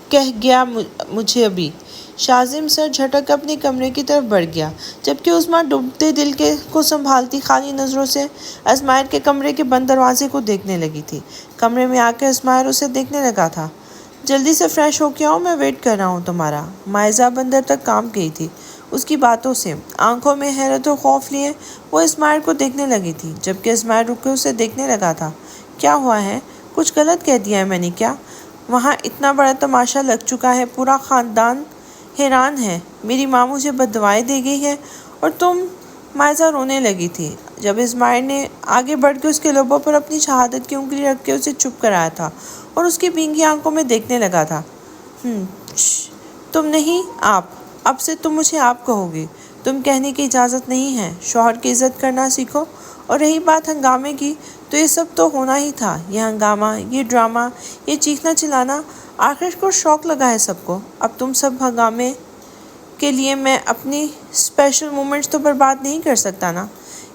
کہہ گیا مجھے ابھی؟ شاہزم سر جھٹک اپنے کمرے کی طرف بڑھ گیا، جبکہ عظمیٰ ڈوبتے دل کو سنبھالتی خالی نظروں سے اسماعیل کے کمرے کے بند دروازے کو دیکھنے لگی تھی۔ کمرے میں آ کر اسماعیل اسے دیکھنے لگا تھا۔ جلدی سے فریش ہو کے آؤ، میں ویٹ کر رہا ہوں تمہارا۔ مائزہ اندر تک کانپ گئی تھی اس کی باتوں سے۔ آنکھوں میں حیرت و خوف لیے وہ اسماعیل کو دیکھنے لگی تھی، جبکہ اسماعیل رک کے اسے دیکھنے لگا تھا۔ کیا ہوا ہے؟ کچھ غلط کہہ دیا ہے میں نے کیا؟ وہاں اتنا بڑا تماشا لگ چکا ہے، پورا خاندان حیران ہے، میری ماں مجھے بد دعائیں دے گئی ہے اور تم۔ مائزہ رونے لگی تھی، جب اسماعیل نے آگے بڑھ کے اس کے لبوں پر اپنی شہادت کی انگلی رکھ کے اسے چپ کرایا تھا اور اس کی بھینگی آنکھوں میں دیکھنے لگا تھا۔ تم نہیں، آپ۔ اب سے تم مجھے آپ کہو گی، تم کہنے کی اجازت نہیں ہے۔ شوہر کی عزت کرنا سیکھو۔ اور رہی بات ہنگامے کی، تو یہ سب تو ہونا ہی تھا، یہ ہنگامہ، یہ ڈرامہ، یہ چیخنا چلانا، آخر کو شوق لگا ہے سب کو۔ اب تم سب ہنگامے کے لیے میں اپنی اسپیشل مومنٹس تو برباد نہیں کر سکتا نا۔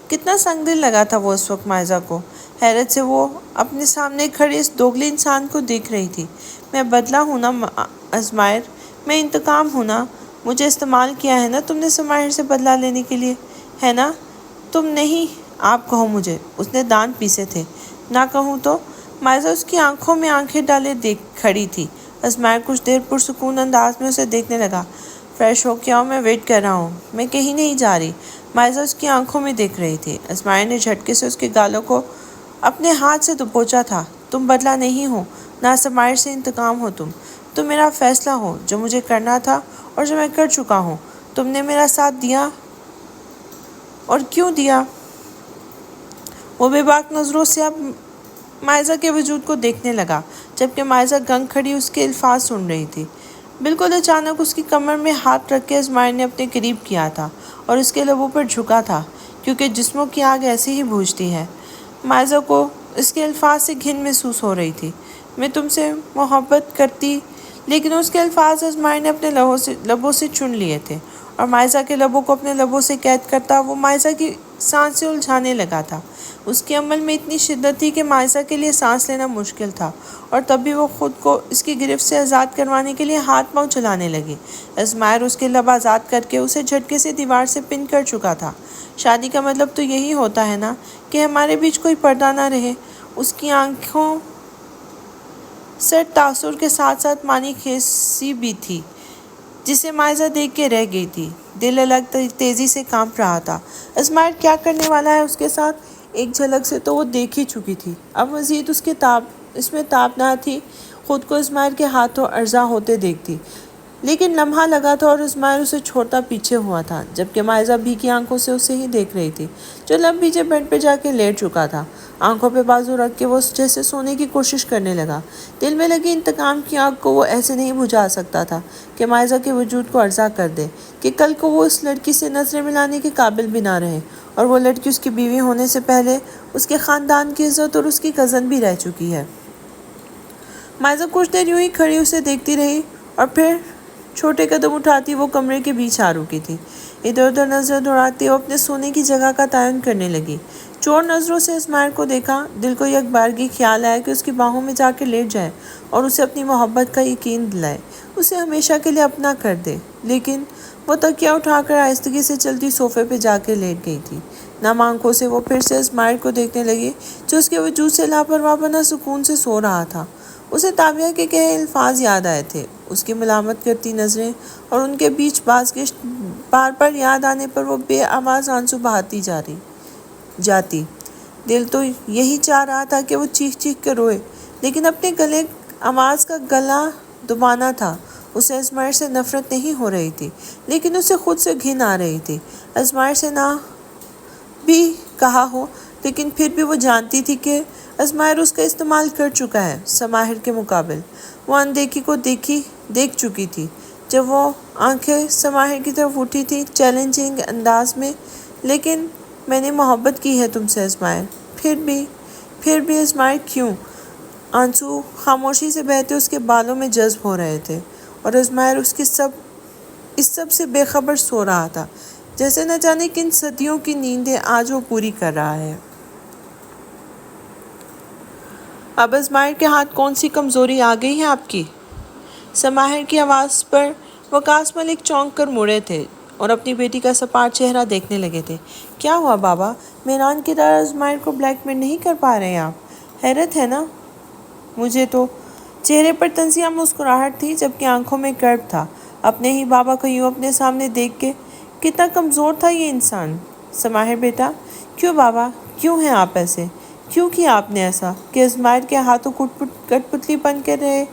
کتنا سنگ دل لگا تھا وہ اس وقت مائزہ کو۔ حیرت سے وہ اپنے سامنے کھڑے اس دوگلے انسان کو دیکھ رہی تھی۔ میں بدلہ ہوں نا اسماعیل، میں انتقام ہوں نا، مجھے استعمال کیا ہے نا تم نے سماہر سے بدلہ لینے کے لیے، ہے نا؟ تم نہیں، آپ کہو مجھے۔ اس نے دانت پیسے تھے۔ نہ کہوں تو؟ مائزہ اس کی آنکھوں میں آنکھیں ڈالے دیکھ کھڑی تھی۔ اسماعیل کچھ دیر پرسکون انداز میں اسے دیکھنے لگا۔ فریش ہو کے آؤ، میں ویٹ کر رہا ہوں۔ میں کہیں نہیں جا رہی۔ مائزہ اس کی آنکھوں میں دیکھ رہی تھی۔ اسماعیل نے جھٹکے سے اس کے گالوں کو اپنے ہاتھ سے دبوچا تھا۔ تم بدلہ نہیں ہو، نہ سماہر سے انتقام ہو تم میرا فیصلہ ہو، جو مجھے کرنا تھا اور جو میں کر چکا ہوں۔ تم نے میرا ساتھ دیا، اور کیوں دیا؟ وہ بے باک نظروں سے اب مائزہ کے وجود کو دیکھنے لگا، جبکہ مائزہ گنگ کھڑی اس کے الفاظ سن رہی تھی۔ بالکل اچانک اس کی کمر میں ہاتھ رکھ کے اسماعیل نے اپنے قریب کیا تھا اور اس کے لبوں پر جھکا تھا، کیونکہ جسموں کی آگ ایسے ہی بجھتی ہے۔ مائزہ کو اس کے الفاظ سے گھن محسوس ہو رہی تھی۔ میں تم سے محبت کرتی، لیکن اس کے الفاظ اسماعیل نے اپنے لبوں سے چن لیے تھے، اور مائزہ کے لبوں کو اپنے لبوں سے قید کرتا وہ مائزہ کی سانسیں الجھانے لگا تھا۔ اس کے عمل میں اتنی شدت تھی کہ مائزہ کے لیے سانس لینا مشکل تھا، اور تب بھی وہ خود کو اس کی گرفت سے آزاد کروانے کے لیے ہاتھ پاؤں چلانے لگی۔ اسماعیل اس کے لب آزاد کر کے اسے جھٹکے سے دیوار سے پن کر چکا تھا۔ شادی کا مطلب تو یہی ہوتا ہے نا، کہ ہمارے بیچ کوئی پردہ نہ رہے۔ اس کی آنکھوں سرد تاثر کے ساتھ ساتھ معنی خیزی بھی تھی، جسے مائزہ دیکھ کے رہ گئی تھی۔ دل الگ تیزی سے کانپ رہا تھا۔ اسماعیل کیا کرنے والا ہے اس کے ساتھ، ایک جھلک سے تو وہ دیکھ ہی چکی تھی۔ اب مزید اس میں تاب نہ تھی خود کو اسماعیل کے ہاتھوں ارزاں ہوتے دیکھتی، لیکن لمحہ لگا تھا اور اسماعیل اسے چھوڑتا پیچھے ہوا تھا، جبکہ مائزہ بھیگی آنکھوں سے اسے ہی دیکھ رہی تھی، جو لب پیچھے بیڈ پہ جا کے لیٹ چکا تھا۔ آنکھوں پہ بازو رکھ کے وہ جیسے سونے کی کوشش کرنے لگا۔ دل میں لگی انتقام کی آگ کو وہ ایسے نہیں بجھا سکتا تھا کہ مائزہ کے وجود کو ارزاں کر دے، کہ کل کو وہ اس لڑکی سے نظریں ملانے کے قابل بھی نہ رہے، اور وہ لڑکی اس کی بیوی ہونے سے پہلے اس کے خاندان کی عزت اور اس کی کزن بھی رہ چکی ہے۔ مائزہ کچھ دیر یوں ہی کھڑی اسے دیکھتی رہی، اور پھر چھوٹے قدم اٹھاتی وہ کمرے کے بیچ آ رکی تھی۔ ادھر ادھر نظریں دوڑاتی وہ اپنے سونے کی جگہ کا تعین کرنے لگی۔ چور نظروں سے اسماعیل کو دیکھا۔ دل کو یک بارگی خیال آیا کہ اس کی باہوں میں جا کے لیٹ جائے اور اسے اپنی محبت کا یقین دلائے، اسے ہمیشہ کے لیے اپنا کر دے۔ لیکن وہ تکیہ اٹھا کر آہستگی سے چلتی صوفے پہ جا کے لیٹ گئی تھی۔ نم آنکھوں سے وہ پھر سے اسماعیل کو دیکھنے لگی، جو اس کے وجود سے لاپرواہ بنا سکون سے سو رہا تھا۔ اسے تابعہ کے کہے الفاظ یاد آئے تھے، اس کی ملامت کرتی نظریں، اور ان کے بیچ بازگشت بار بار یاد آنے پر وہ بے آواز آنسو بہاتی جاتی۔ دل تو یہی چاہ رہا تھا کہ وہ چیخ چیخ کر روئے، لیکن اپنے گلے آواز کا گلا دبانا تھا۔ اسے اسماعیل سے نفرت نہیں ہو رہی تھی، لیکن اسے خود سے گھن آ رہی تھی۔ اسماعیل سے نہ بھی کہا ہو، لیکن پھر بھی وہ جانتی تھی کہ اسماعیل اس کا استعمال کر چکا ہے سماہر کے مقابل۔ وہ اندیکھی کو دیکھ چکی تھی جب وہ آنکھیں سماہر کی طرف اٹھی تھی چیلنجنگ انداز میں۔ لیکن میں نے محبت کی ہے تم سے اسماعیل۔ پھر بھی اسماعیل کیوں؟ آنسو خاموشی سے بہتے اس کے بالوں میں جذب ہو رہے تھے، اور اسماعیل اس سب سے بے خبر سو رہا تھا، جیسے نہ جانے کن صدیوں کی نیندیں آج وہ پوری کر رہا ہے۔ اب اسماعیل کے ہاتھ کون سی کمزوری آ گئی ہے آپ کی؟ سماہر کی آواز پر وقاص ملک چونک کر مڑے تھے اور اپنی بیٹی کا سپاٹ چہرہ دیکھنے لگے تھے۔ کیا ہوا بابا؟ میران کی طرح اسماعیل کو بلیک میل نہیں کر پا رہے آپ؟ حیرت ہے نا مجھے تو۔ چہرے پر طنزیہ مسکراہٹ تھی، جبکہ آنکھوں میں کرب تھا۔ اپنے ہی بابا کو یوں اپنے سامنے دیکھ کے کتنا کمزور تھا یہ انسان۔ سماہر بیٹا، کیوں بابا، کیوں ہیں آپ ایسے؟ کیوں کیا آپ نے ایسا کہ اسماعیل کے ہاتھوں کٹ پتلی بن کے رہے؟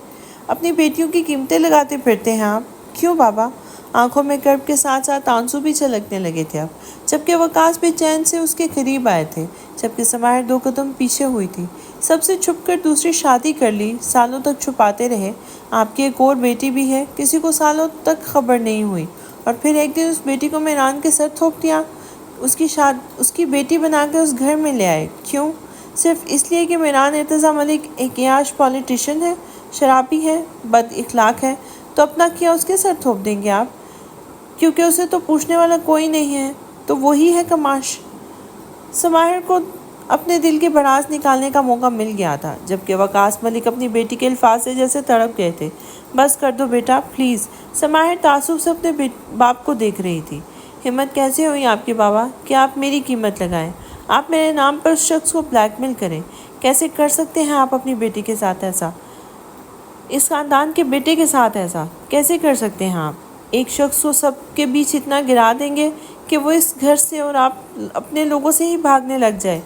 اپنی بیٹیوں کی قیمتیں لگاتے پھرتے ہیں آپ، کیوں بابا؟ آنکھوں میں کرب کے ساتھ ساتھ آنسو بھی چھلکنے لگے تھے اب، جبکہ وقاص بے چین سے اس کے قریب آئے تھے، جبکہ سماہر 2 قدم پیچھے ہوئی تھی۔ سب سے چھپ کر دوسری شادی کر لی، سالوں تک چھپاتے رہے۔ آپ کی ایک اور بیٹی بھی ہے، کسی کو سالوں تک خبر نہیں ہوئی، اور پھر ایک دن اس بیٹی کو میران کے سر تھوپ دیا، اس کی بیٹی بنا کے اس گھر میں لے آئے۔ کیوں؟ صرف اس لیے کہ میران ارتضیٰ ملک ایک عیاش پولیٹیشین ہے، شرابی ہے، بد اخلاق ہے، تو اپنا کیا اس کے سر تھوپ دیں گے آپ؟ کیونکہ اسے تو پوچھنے والا کوئی نہیں ہے، تو وہی ہے کماش۔ سماہر کو اپنے دل کی بھڑاس نکالنے کا موقع مل گیا تھا، جبکہ وقاص ملک اپنی بیٹی کے الفاظ سے جیسے تڑپ گئے تھے۔ بس کر دو بیٹا پلیز۔ سماہر تعصب سے اپنے باپ کو دیکھ رہی تھی۔ ہمت کیسے ہوئی آپ کی بابا کہ آپ میری قیمت لگائیں، آپ میرے نام پر اس شخص کو بلیک میل کریں؟ کیسے کر سکتے ہیں آپ اپنی بیٹی کے ساتھ ایسا؟ اس خاندان کے بیٹے کے ساتھ ایسا کیسے کر سکتے ہیں آپ؟ ایک شخص کو سب کے بیچ اتنا گرا دیں گے کہ وہ اس گھر سے اور آپ اپنے لوگوں سے ہی بھاگنے لگ جائے؟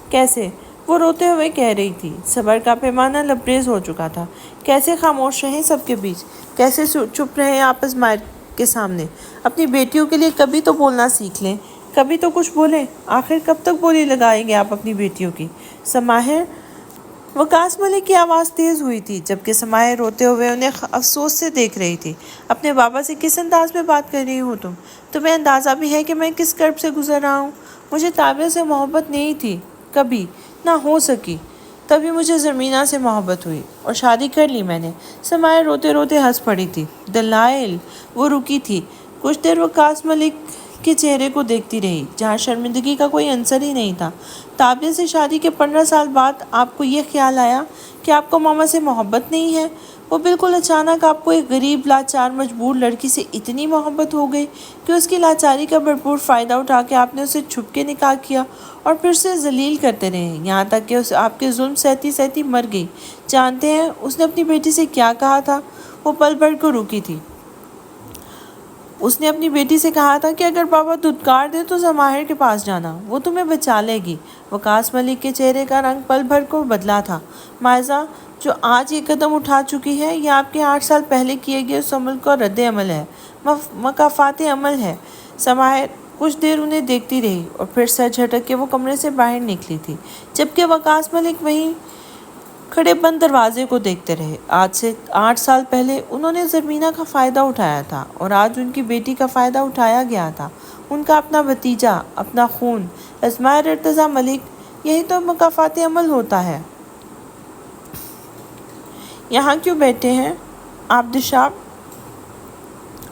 کیسے؟ وہ روتے ہوئے کہہ رہی تھی۔ صبر کا پیمانہ لبریز ہو چکا تھا۔ کیسے خاموش رہیں سب کے بیچ؟ کیسے چپ رہیں آپ ازمائر کے سامنے؟ اپنی بیٹیوں کے لیے کبھی تو بولنا سیکھ لیں، کبھی تو کچھ بولیں۔ آخر کب تک بولی لگائیں گے آپ اپنی بیٹیوں کی؟ سماحر، وقاص ملک کی آواز تیز ہوئی تھی، جبکہ سماحر روتے ہوئے انہیں افسوس سے دیکھ رہی تھی۔ اپنے بابا سے کس انداز میں بات کر رہی ہو تم؟ تمہیں اندازہ بھی ہے کہ میں کس کرب سے گزر رہا ہوں؟ مجھے تابعہ سے محبت نہیں تھی، کبھی نہ ہو سکی۔ تبھی مجھے زمینہ سے محبت ہوئی اور شادی کر لی میں نے۔ سماحر روتے روتے ہنس پڑی تھی۔ دلائل؟ وہ رکی تھی۔ کچھ دیر وقاص ملک کے چہرے کو دیکھتی رہی، جہاں شرمندگی کا کوئی عنصر ہی نہیں تھا۔ تابعہ سے شادی کے 15 سال بعد آپ کو یہ خیال آیا کہ آپ کو ماما سے محبت نہیں ہے؟ وہ بالکل اچانک آپ کو ایک غریب، لاچار، مجبور لڑکی سے اتنی محبت ہو گئی کہ اس کی لاچاری کا بھرپور فائدہ اٹھا کے آپ نے اسے چھپ کے نکاح کیا اور پھر اسے ذلیل کرتے رہے، یہاں تک کہ آپ کے ظلم سہتی سہتی مر گئی۔ جانتے ہیں اس نے اپنی بیٹی سے کیا کہا تھا؟ وہ پل بھر کو رکی تھی۔ اس نے اپنی بیٹی سے کہا تھا کہ اگر بابا دھتکار دے تو سماحر کے پاس جانا، وہ تمہیں بچا لے گی۔ وقاص ملک کے چہرے کا رنگ پل بھر کو بدلا تھا۔ مائزہ جو آج یہ قدم اٹھا چکی ہے، یہ آپ کے 8 سال پہلے کیے گئے اس عمل کا رد عمل ہے، مکافات عمل ہے۔ سماحر کچھ دیر انہیں دیکھتی رہی اور پھر سر جھٹک کے وہ کمرے سے باہر نکلی تھی، جبکہ وقاص ملک وہیں کھڑے بند دروازے کو دیکھتے رہے۔ آج سے 8 سال پہلے انہوں نے زمینہ کا فائدہ اٹھایا تھا اور آج ان کی بیٹی کا فائدہ اٹھایا گیا تھا۔ ان کا اپنا بھتیجا، اپنا خون، ازمائر ارتضیٰ ملک، یہی تو مکافات عمل ہوتا ہے۔ یہاں کیوں بیٹھے ہیں آپ دشاب؟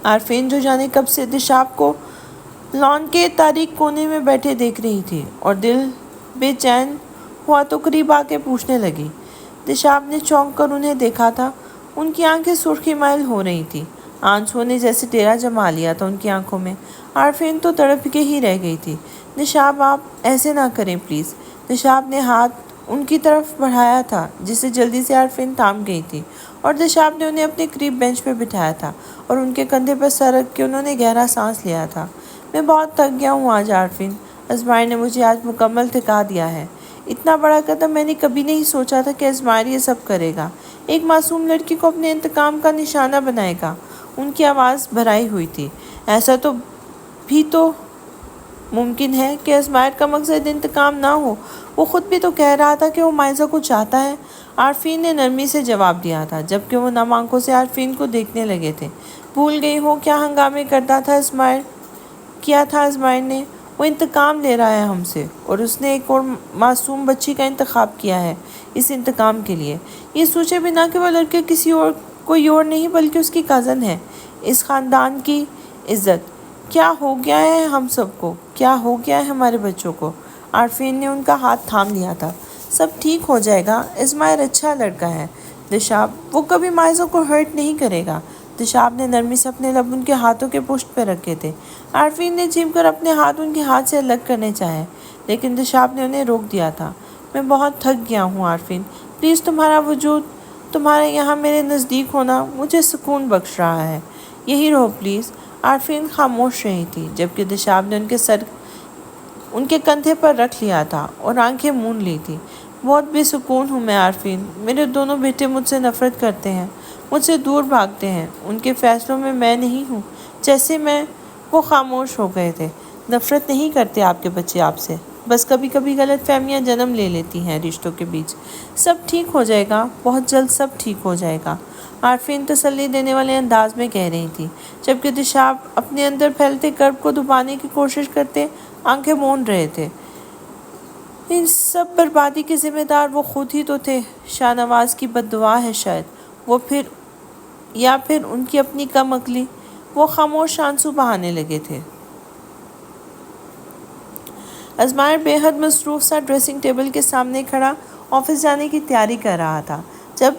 عارفین جو جانے کب سے دشاب کو لان کے تاریک کونے میں بیٹھے دیکھ رہی تھی اور دل بے چین ہوا تو قریب آ کے پوچھنے لگی۔ دشاب نے چونک کر انہیں دیکھا تھا۔ ان کی آنکھیں سرخی مائل ہو رہی تھیں، آنسوؤں نے جیسے ڈیرا جما لیا تھا ان کی آنکھوں میں۔ عارفین تو تڑپ کے ہی رہ گئی تھی۔ دشاب، آپ ایسے نہ کریں پلیز۔ دشاب نے ہاتھ ان کی طرف بڑھایا تھا، جسے جلدی سے عارفین تھام گئی تھی، اور دشاب نے انہیں اپنے قریب بینچ پہ بٹھایا تھا اور ان کے کندھے پر سر رکھ کے انہوں نے گہرا سانس لیا تھا۔ میں بہت تھک گیا ہوں آج عارفین، ازمائر نے مجھے آج مکمل تھکا دیا ہے۔ اتنا بڑا قدم میں نے کبھی نہیں سوچا تھا کہ ازمائر یہ سب کرے گا، ایک معصوم لڑکی کو اپنے انتقام کا نشانہ بنائے گا۔ ان کی آواز بھرائی ہوئی تھی۔ ایسا تو بھی تو ممکن ہے کہ ازمائر کا مقصد انتقام نہ ہو، وہ خود بھی تو کہہ رہا تھا کہ وہ مائزہ کو چاہتا ہے۔ عارفین نے نرمی سے جواب دیا تھا، جبکہ وہ نم آنکھوں سے عارفین کو دیکھنے لگے تھے۔ بھول گئی ہو کیا ہنگامے کرتا تھا ازمائر؟ کیا تھا ازمائر نے؟ وہ انتقام لے رہا ہے ہم سے، اور اس نے ایک اور معصوم بچی کا انتخاب کیا ہے اس انتقام کے لیے، یہ سوچے بنا کہ وہ لڑکے کوئی اور نہیں بلکہ اس کی کزن ہے، اس خاندان کی عزت۔ کیا ہو گیا ہے ہم سب کو؟ کیا ہو گیا ہے ہمارے بچوں کو؟ عارفین نے ان کا ہاتھ تھام لیا تھا۔ سب ٹھیک ہو جائے گا، ازمائر اچھا لڑکا ہے دشاب، وہ کبھی مائزہ کو ہرٹ نہیں کرے گا۔ دشاب نے نرمی سے اپنے لب ان کے ہاتھوں کے پشت پہ رکھے تھے۔ عارفین نے جھم کر اپنے ہاتھ ان کے ہاتھ سے الگ کرنے چاہے، لیکن دشاب نے انہیں روک دیا تھا۔ میں بہت تھک گیا ہوں عارفین، پلیز تمہارا وجود، تمہارا یہاں میرے نزدیک ہونا مجھے سکون بخش رہا ہے، یہی رہو پلیز۔ عارفین خاموش رہی تھی، جبکہ دشاب نے ان کے کندھے پر رکھ لیا تھا اور آنکھیں مون لی تھی۔ بہت بے سکون ہوں میں عارفین، میرے دونوں بیٹے مجھ سے نفرت کرتے ہیں، مجھ سے دور بھاگتے ہیں، ان کے فیصلوں میں میں نہیں ہوں جیسے میں۔ وہ خاموش ہو گئے تھے۔ نفرت نہیں کرتے آپ کے بچے آپ سے، بس کبھی کبھی غلط فہمیاں جنم لے لیتی ہیں رشتوں کے بیچ۔ سب ٹھیک ہو جائے گا، بہت جلد سب ٹھیک ہو جائے گا، عارفین تسلی دینے والے انداز میں کہہ رہی تھی، جبکہ دشاب اپنے اندر پھیلتے کرب کو دبانے کی کوشش کرتے آنکھیں مون رہے تھے۔ ان سب بربادی کے ذمہ دار وہ خود ہی تو تھے، شاہ نواز کی بد دعا ہے شاید، یا پھر ان کی اپنی کم عقلی۔ وہ خاموش آنسو بہانے لگے تھے۔ ازمائر بے حد مصروف سا ڈریسنگ ٹیبل کے سامنے کھڑا آفس جانے کی تیاری کر رہا تھا، جب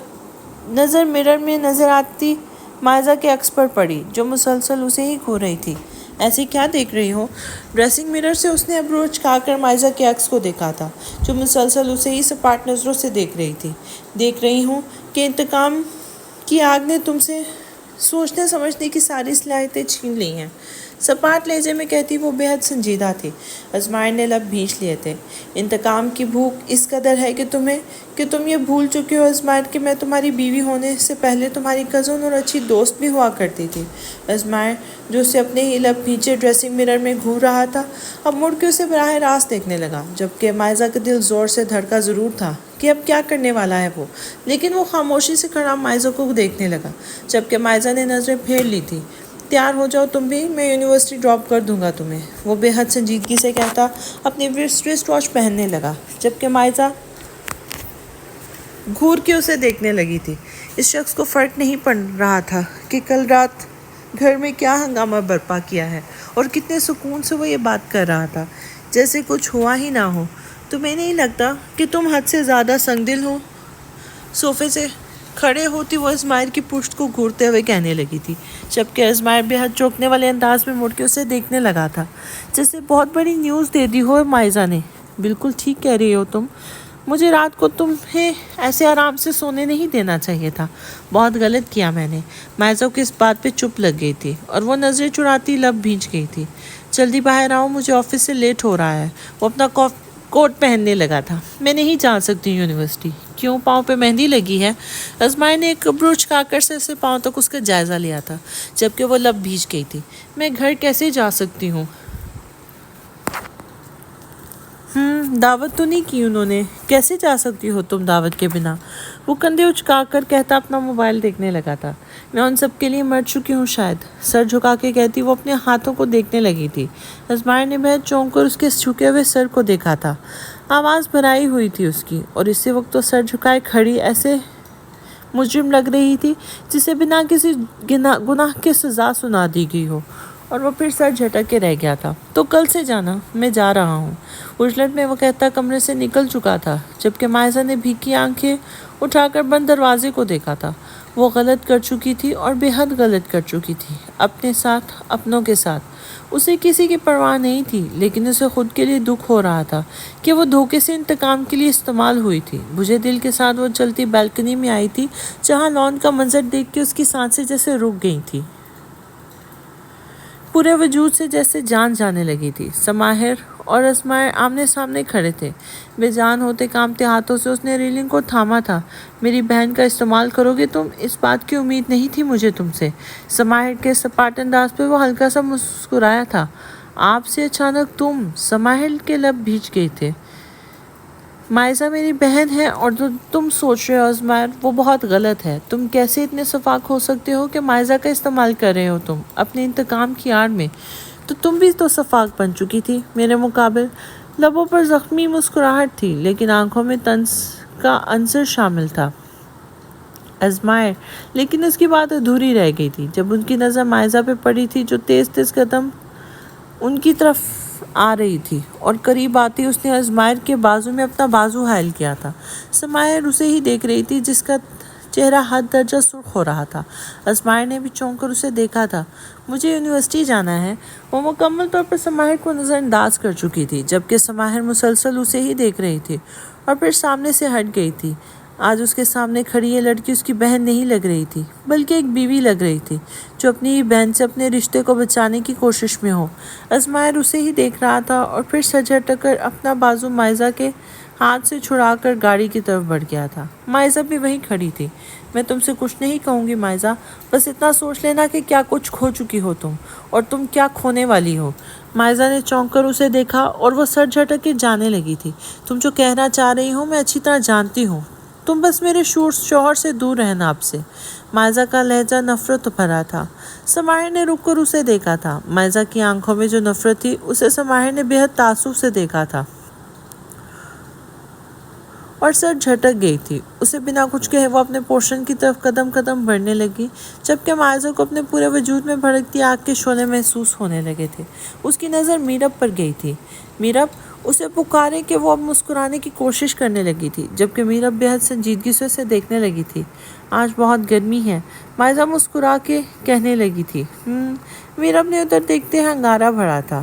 نظر مرر میں نظر آتی مائزہ کے عکس پر پڑی، جو مسلسل اسے ہی گھور رہی تھی۔ ایسے کیا دیکھ رہی ہو؟ ڈریسنگ مرر سے اس نے ابرو چکا کر مائزہ کے عکس کو دیکھا تھا جو مسلسل اسے ہی سپاٹ نظروں سے دیکھ رہی تھی۔ دیکھ رہی ہوں کہ انتقام کی آگ نے تم سے سوچنے سمجھنے کی ساری صلاحیتیں چھین لی ہیں۔ سپاٹ لہجے میں کہتی وہ بے حد سنجیدہ تھی۔ ازمائر نے لب بھینچ لیے تھے۔ انتقام کی بھوک اس قدر ہے کہ تم یہ بھول چکے ہو ازمائر کہ میں تمہاری بیوی ہونے سے پہلے تمہاری کزن اور اچھی دوست بھی ہوا کرتی تھی۔ ازمائر جو اسے اپنے ہی لب بھینچے ڈریسنگ مرر میں گھور رہا تھا اب مڑ کے اسے براہ راست دیکھنے لگا، جبکہ مائزہ کا دل زور سے دھڑکا ضرور تھا کہ اب کیا کرنے والا ہے وہ، لیکن وہ خاموشی سے کھڑا مائزہ کو دیکھنے لگا، جبکہ مائزہ نے نظریں پھیر لی تھی۔ تیار ہو جاؤ تم بھی، میں یونیورسٹی ڈراپ کر دوں گا تمہیں، وہ بے حد سنجیدگی سے کہتا اپنی ریسٹ واچ پہننے لگا، جبکہ مائزہ گھور کے اسے دیکھنے لگی تھی۔ اس شخص کو فرق نہیں پڑ رہا تھا کہ کل رات گھر میں کیا ہنگامہ برپا کیا ہے اور کتنے سکون سے وہ یہ بات کر رہا تھا جیسے کچھ ہوا ہی نہ ہو۔ تمہیں نہیں لگتا کہ تم حد سے زیادہ سنگ دل ہو؟ صوفے سے کھڑے ہوتی وہ ازمائر کی پشت کو گھورتے ہوئے کہنے لگی تھی، جبکہ ازمائر بے حد چونکنے والے انداز میں مڑ کے اسے دیکھنے لگا تھا جیسے بہت بڑی نیوز دے دی ہو مائزہ نے۔ بالکل ٹھیک کہہ رہی ہو تم، مجھے رات کو تمہیں ایسے آرام سے سونے نہیں دینا چاہیے تھا، بہت غلط کیا میں نے۔ مائزہ کو اس بات پہ چپ لگ گئی تھی اور وہ نظریں چراتی لب بھینچ گئی تھی۔ جلدی باہر آؤ، مجھے آفس سے لیٹ ہو رہا ہے۔ وہ اپنا کوٹ پہننے لگا تھا۔ میں نہیں جا سکتی یونیورسٹی۔ کیوں، پاؤں پہ مہندی لگی ہے؟ ازمائر نے ایک ابرو چکا کر سے پاؤں تک اس کا جائزہ لیا تھا، جبکہ وہ لب بھینچ گئی تھی۔ میں گھر کیسے جا سکتی ہوں؟ دعوت تو نہیں کی انہوں نے، کیسے جا سکتی ہو تم دعوت کے بنا؟ وہ کندھے اچکا کر کہتا اپنا موبائل دیکھنے لگا تھا۔ میں ان سب کے لیے مر چکی ہوں شاید، سر جھکا کے کہتی وہ اپنے ہاتھوں کو دیکھنے لگی تھی۔ ازمائر نے بہت چونک کر اس کے جھکے ہوئے سر کو دیکھا تھا۔ آواز بھرائی ہوئی تھی اس کی، اور اسی وقت وہ سر جھکائے کھڑی ایسے مجرم لگ رہی تھی جسے بنا کسی گناہ کے سزا سنا دی گئی ہو، اور وہ پھر سر جھٹک کے رہ گیا تھا۔ تو کل سے جانا، میں جا رہا ہوں۔ اجلت میں وہ کہتا کمرے سے نکل چکا تھا، جبکہ مائزہ نے بھیگی آنکھیں اٹھا کر بند دروازے کو دیکھا تھا۔ وہ غلط کر چکی تھی اور بے حد غلط کر چکی تھی، اپنے ساتھ، اپنوں کے ساتھ۔ اسے کسی کی پرواہ نہیں تھی، لیکن اسے خود کے لیے دکھ ہو رہا تھا کہ وہ دھوکے سے انتقام کے لیے استعمال ہوئی تھی۔ بجھے دل کے ساتھ وہ چلتی بالکنی میں آئی تھی، جہاں لان کا منظر دیکھ کے اس کی سانسیں جیسے رک گئی تھی، پورے وجود سے جیسے جان جانے لگی تھی۔ سماہر اور ازمائر آمنے سامنے کھڑے تھے۔ بے جان ہوتے کانپتے ہاتھوں سے اس نے ریلنگ کو تھاما تھا۔ میری بہن کا استعمال کرو گے تم؟ اس بات کی امید نہیں تھی مجھے تم سے۔ سماہر کے سپاٹ انداز پہ وہ ہلکا سا مسکرایا تھا۔ آپ سے اچانک تم؟ سماہر کے لب بھینچ گئے تھے۔ مائزہ میری بہن ہے، اور جو تم سوچ رہے ہو ازمائر، وہ بہت غلط ہے۔ تم کیسے اتنے شفاق ہو سکتے ہو کہ مائزہ کا استعمال کر رہے ہو تم اپنے انتقام کی آڑ میں؟ تو تم بھی تو شفاق بن چکی تھی میرے مقابل۔ لبوں پر زخمی مسکراہٹ تھی، لیکن آنکھوں میں طنز کا عنصر شامل تھا۔ ازمائر، لیکن اس کی بات ادھوری رہ گئی تھی جب ان کی نظر مائزہ پہ پڑی تھی جو تیز تیز قدم ان کی طرف آ رہی تھی، اور قریب آتی اس نے ازمائر کے بازو میں اپنا بازو حائل کیا تھا۔ سماہر اسے ہی دیکھ رہی تھی، جس کا چہرہ حد درجہ سرخ ہو رہا تھا۔ ازمائر نے بھی چونک کر اسے دیکھا تھا۔ مجھے یونیورسٹی جانا ہے۔ وہ مکمل طور پر سماہر کو نظر انداز کر چکی تھی، جبکہ سماہر مسلسل اسے ہی دیکھ رہی تھی اور پھر سامنے سے ہٹ گئی تھی۔ آج اس کے سامنے کھڑی یہ لڑکی اس کی بہن نہیں لگ رہی تھی، بلکہ ایک بیوی لگ رہی تھی جو اپنی ہی بہن سے اپنے رشتے کو بچانے کی کوشش میں ہو۔ ازمائر اسے ہی دیکھ رہا تھا اور پھر سر جھٹک کر اپنا بازو مائزہ کے ہاتھ سے چھڑا کر گاڑی کی طرف بڑھ گیا تھا۔ مائزہ بھی وہیں کھڑی تھی۔ میں تم سے کچھ نہیں کہوں گی مائزہ، بس اتنا سوچ لینا کہ کیا کچھ کھو چکی ہو تم، اور تم کیا کھونے والی ہو۔ مائزہ نے چونک کر اسے دیکھا اور وہ سر جھٹک کے جانے لگی تھی۔ تم جو کہنا چاہ رہی ہو میں اچھی طرح جانتی ہوں، تم بس میرے شوہر سے دور رہنا اب سے۔ مائزہ کا لہجہ نفرت بھرا تھا۔ سماہر نے رک کر اسے دیکھا تھا۔ مائزہ کی آنکھوں میں جو نفرت تھی اسے سماہر نے بے حد تعصب سے دیکھا تھا اور سر جھٹک گئی تھی۔ اسے بنا کچھ کہے وہ اپنے پورشن کی طرف قدم قدم بڑھنے لگی، جبکہ مائزہ کو اپنے پورے وجود میں بھڑکتی آگ کے شعلے محسوس ہونے لگے تھے۔ اس کی نظر میرب پر گئی تھی۔ میرب، اسے پکارے کہ وہ اب مسکرانے کی کوشش کرنے لگی تھی، جبکہ میرب بےحد سنجیدگی سے اسے دیکھنے لگی تھی۔ آج بہت گرمی ہے، مائزہ مسکرا کے کہنے لگی تھی۔ میرب نے ادھر دیکھتے ہنگارا بھرا تھا۔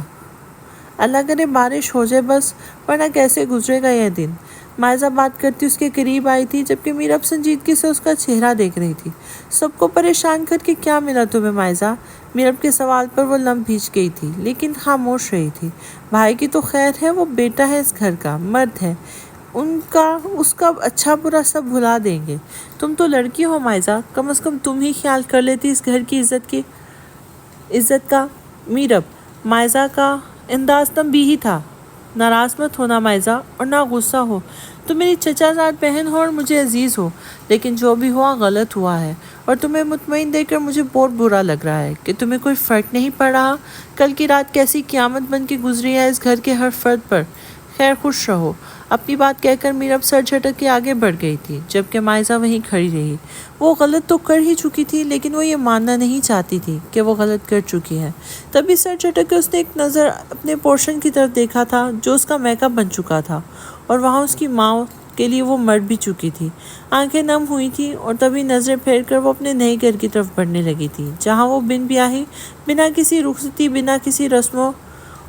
اللہ کرے بارش ہو جائے بس، ورنہ کیسے گزرے گا یہ دن۔ مائزہ بات کرتی اس کے قریب آئی تھی، جبکہ میرب سنجیدگی سے اس کا چہرہ دیکھ رہی تھی۔ سب کو پریشان کر کے کیا ملا تمہیں مائزہ؟ میرب کے سوال پر وہ لم بھیج گئی تھی، لیکن خاموش رہی تھی۔ بھائی کی تو خیر ہے، وہ بیٹا ہے اس گھر کا، مرد ہے، اس کا اچھا برا سب بھلا دیں گے۔ تم تو لڑکی ہو مائزہ، کم از کم تم ہی خیال کر لیتی اس گھر کی عزت کا۔ میرب، مائزہ کا انداز تنبیہی تھا۔ ناراض مت ہونا مائزہ، اور نہ غصہ ہو۔ تم میری چچا زاد بہن ہو اور مجھے عزیز ہو، لیکن جو بھی ہوا غلط ہوا ہے، اور تمہیں مطمئن دیکھ کر مجھے بہت برا لگ رہا ہے کہ تمہیں کوئی فرق نہیں پڑ رہا۔ کل کی رات کیسی قیامت بن کے گزری ہے اس گھر کے ہر فرد پر۔ خیر خوش رہو۔ اپنی بات کہہ کر میرب سر جھٹک کے آگے بڑھ گئی تھی، جبکہ مائزہ وہیں کھڑی رہی۔ وہ غلط تو کر ہی چکی تھی، لیکن وہ یہ ماننا نہیں چاہتی تھی کہ وہ غلط کر چکی ہے۔ تبھی سر جھٹک کے اس نے ایک نظر اپنے پورشن کی طرف دیکھا تھا، جو اس کا میک اپ بن چکا تھا، اور وہاں اس کی ماں کے لیے وہ مر بھی چکی تھی۔ آنکھیں نم ہوئی تھیں، اور تبھی نظریں پھیر کر وہ اپنے نئے گھر کی طرف بڑھنے لگی تھی، جہاں وہ بن بیاہی، بنا کسی رخصتی، بنا کسی رسموں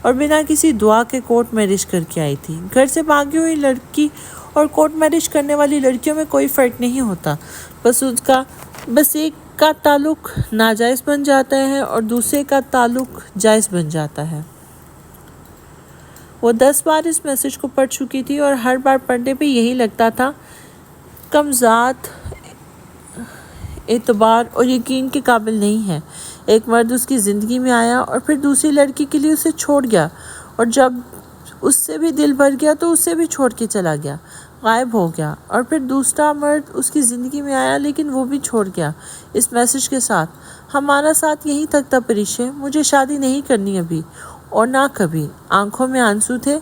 اور بنا کسی دعا کے کورٹ میرج کر کے آئی تھی۔ گھر سے بھاگی ہوئی لڑکی اور کورٹ میرج کرنے والی لڑکیوں میں کوئی فرق نہیں ہوتا، بس ایک کا تعلق ناجائز بن جاتا ہے اور دوسرے کا تعلق جائز بن جاتا ہے۔ وہ 10 بار اس میسج کو پڑھ چکی تھی، اور ہر بار پڑھنے پہ یہی لگتا تھا، کم ذات، اعتبار اور یقین کے قابل نہیں ہے۔ ایک مرد اس کی زندگی میں آیا اور پھر دوسری لڑکی کے لیے اسے چھوڑ گیا، اور جب اس سے بھی دل بھر گیا تو اسے بھی چھوڑ کے چلا گیا، غائب ہو گیا، اور پھر دوسرا مرد اس کی زندگی میں آیا، لیکن وہ بھی چھوڑ گیا اس میسج کے ساتھ، ہمارا ساتھ یہیں تک تھا پریشے، مجھے شادی نہیں کرنی ابھی، اور نہ کبھی۔ آنکھوں میں آنسو تھے،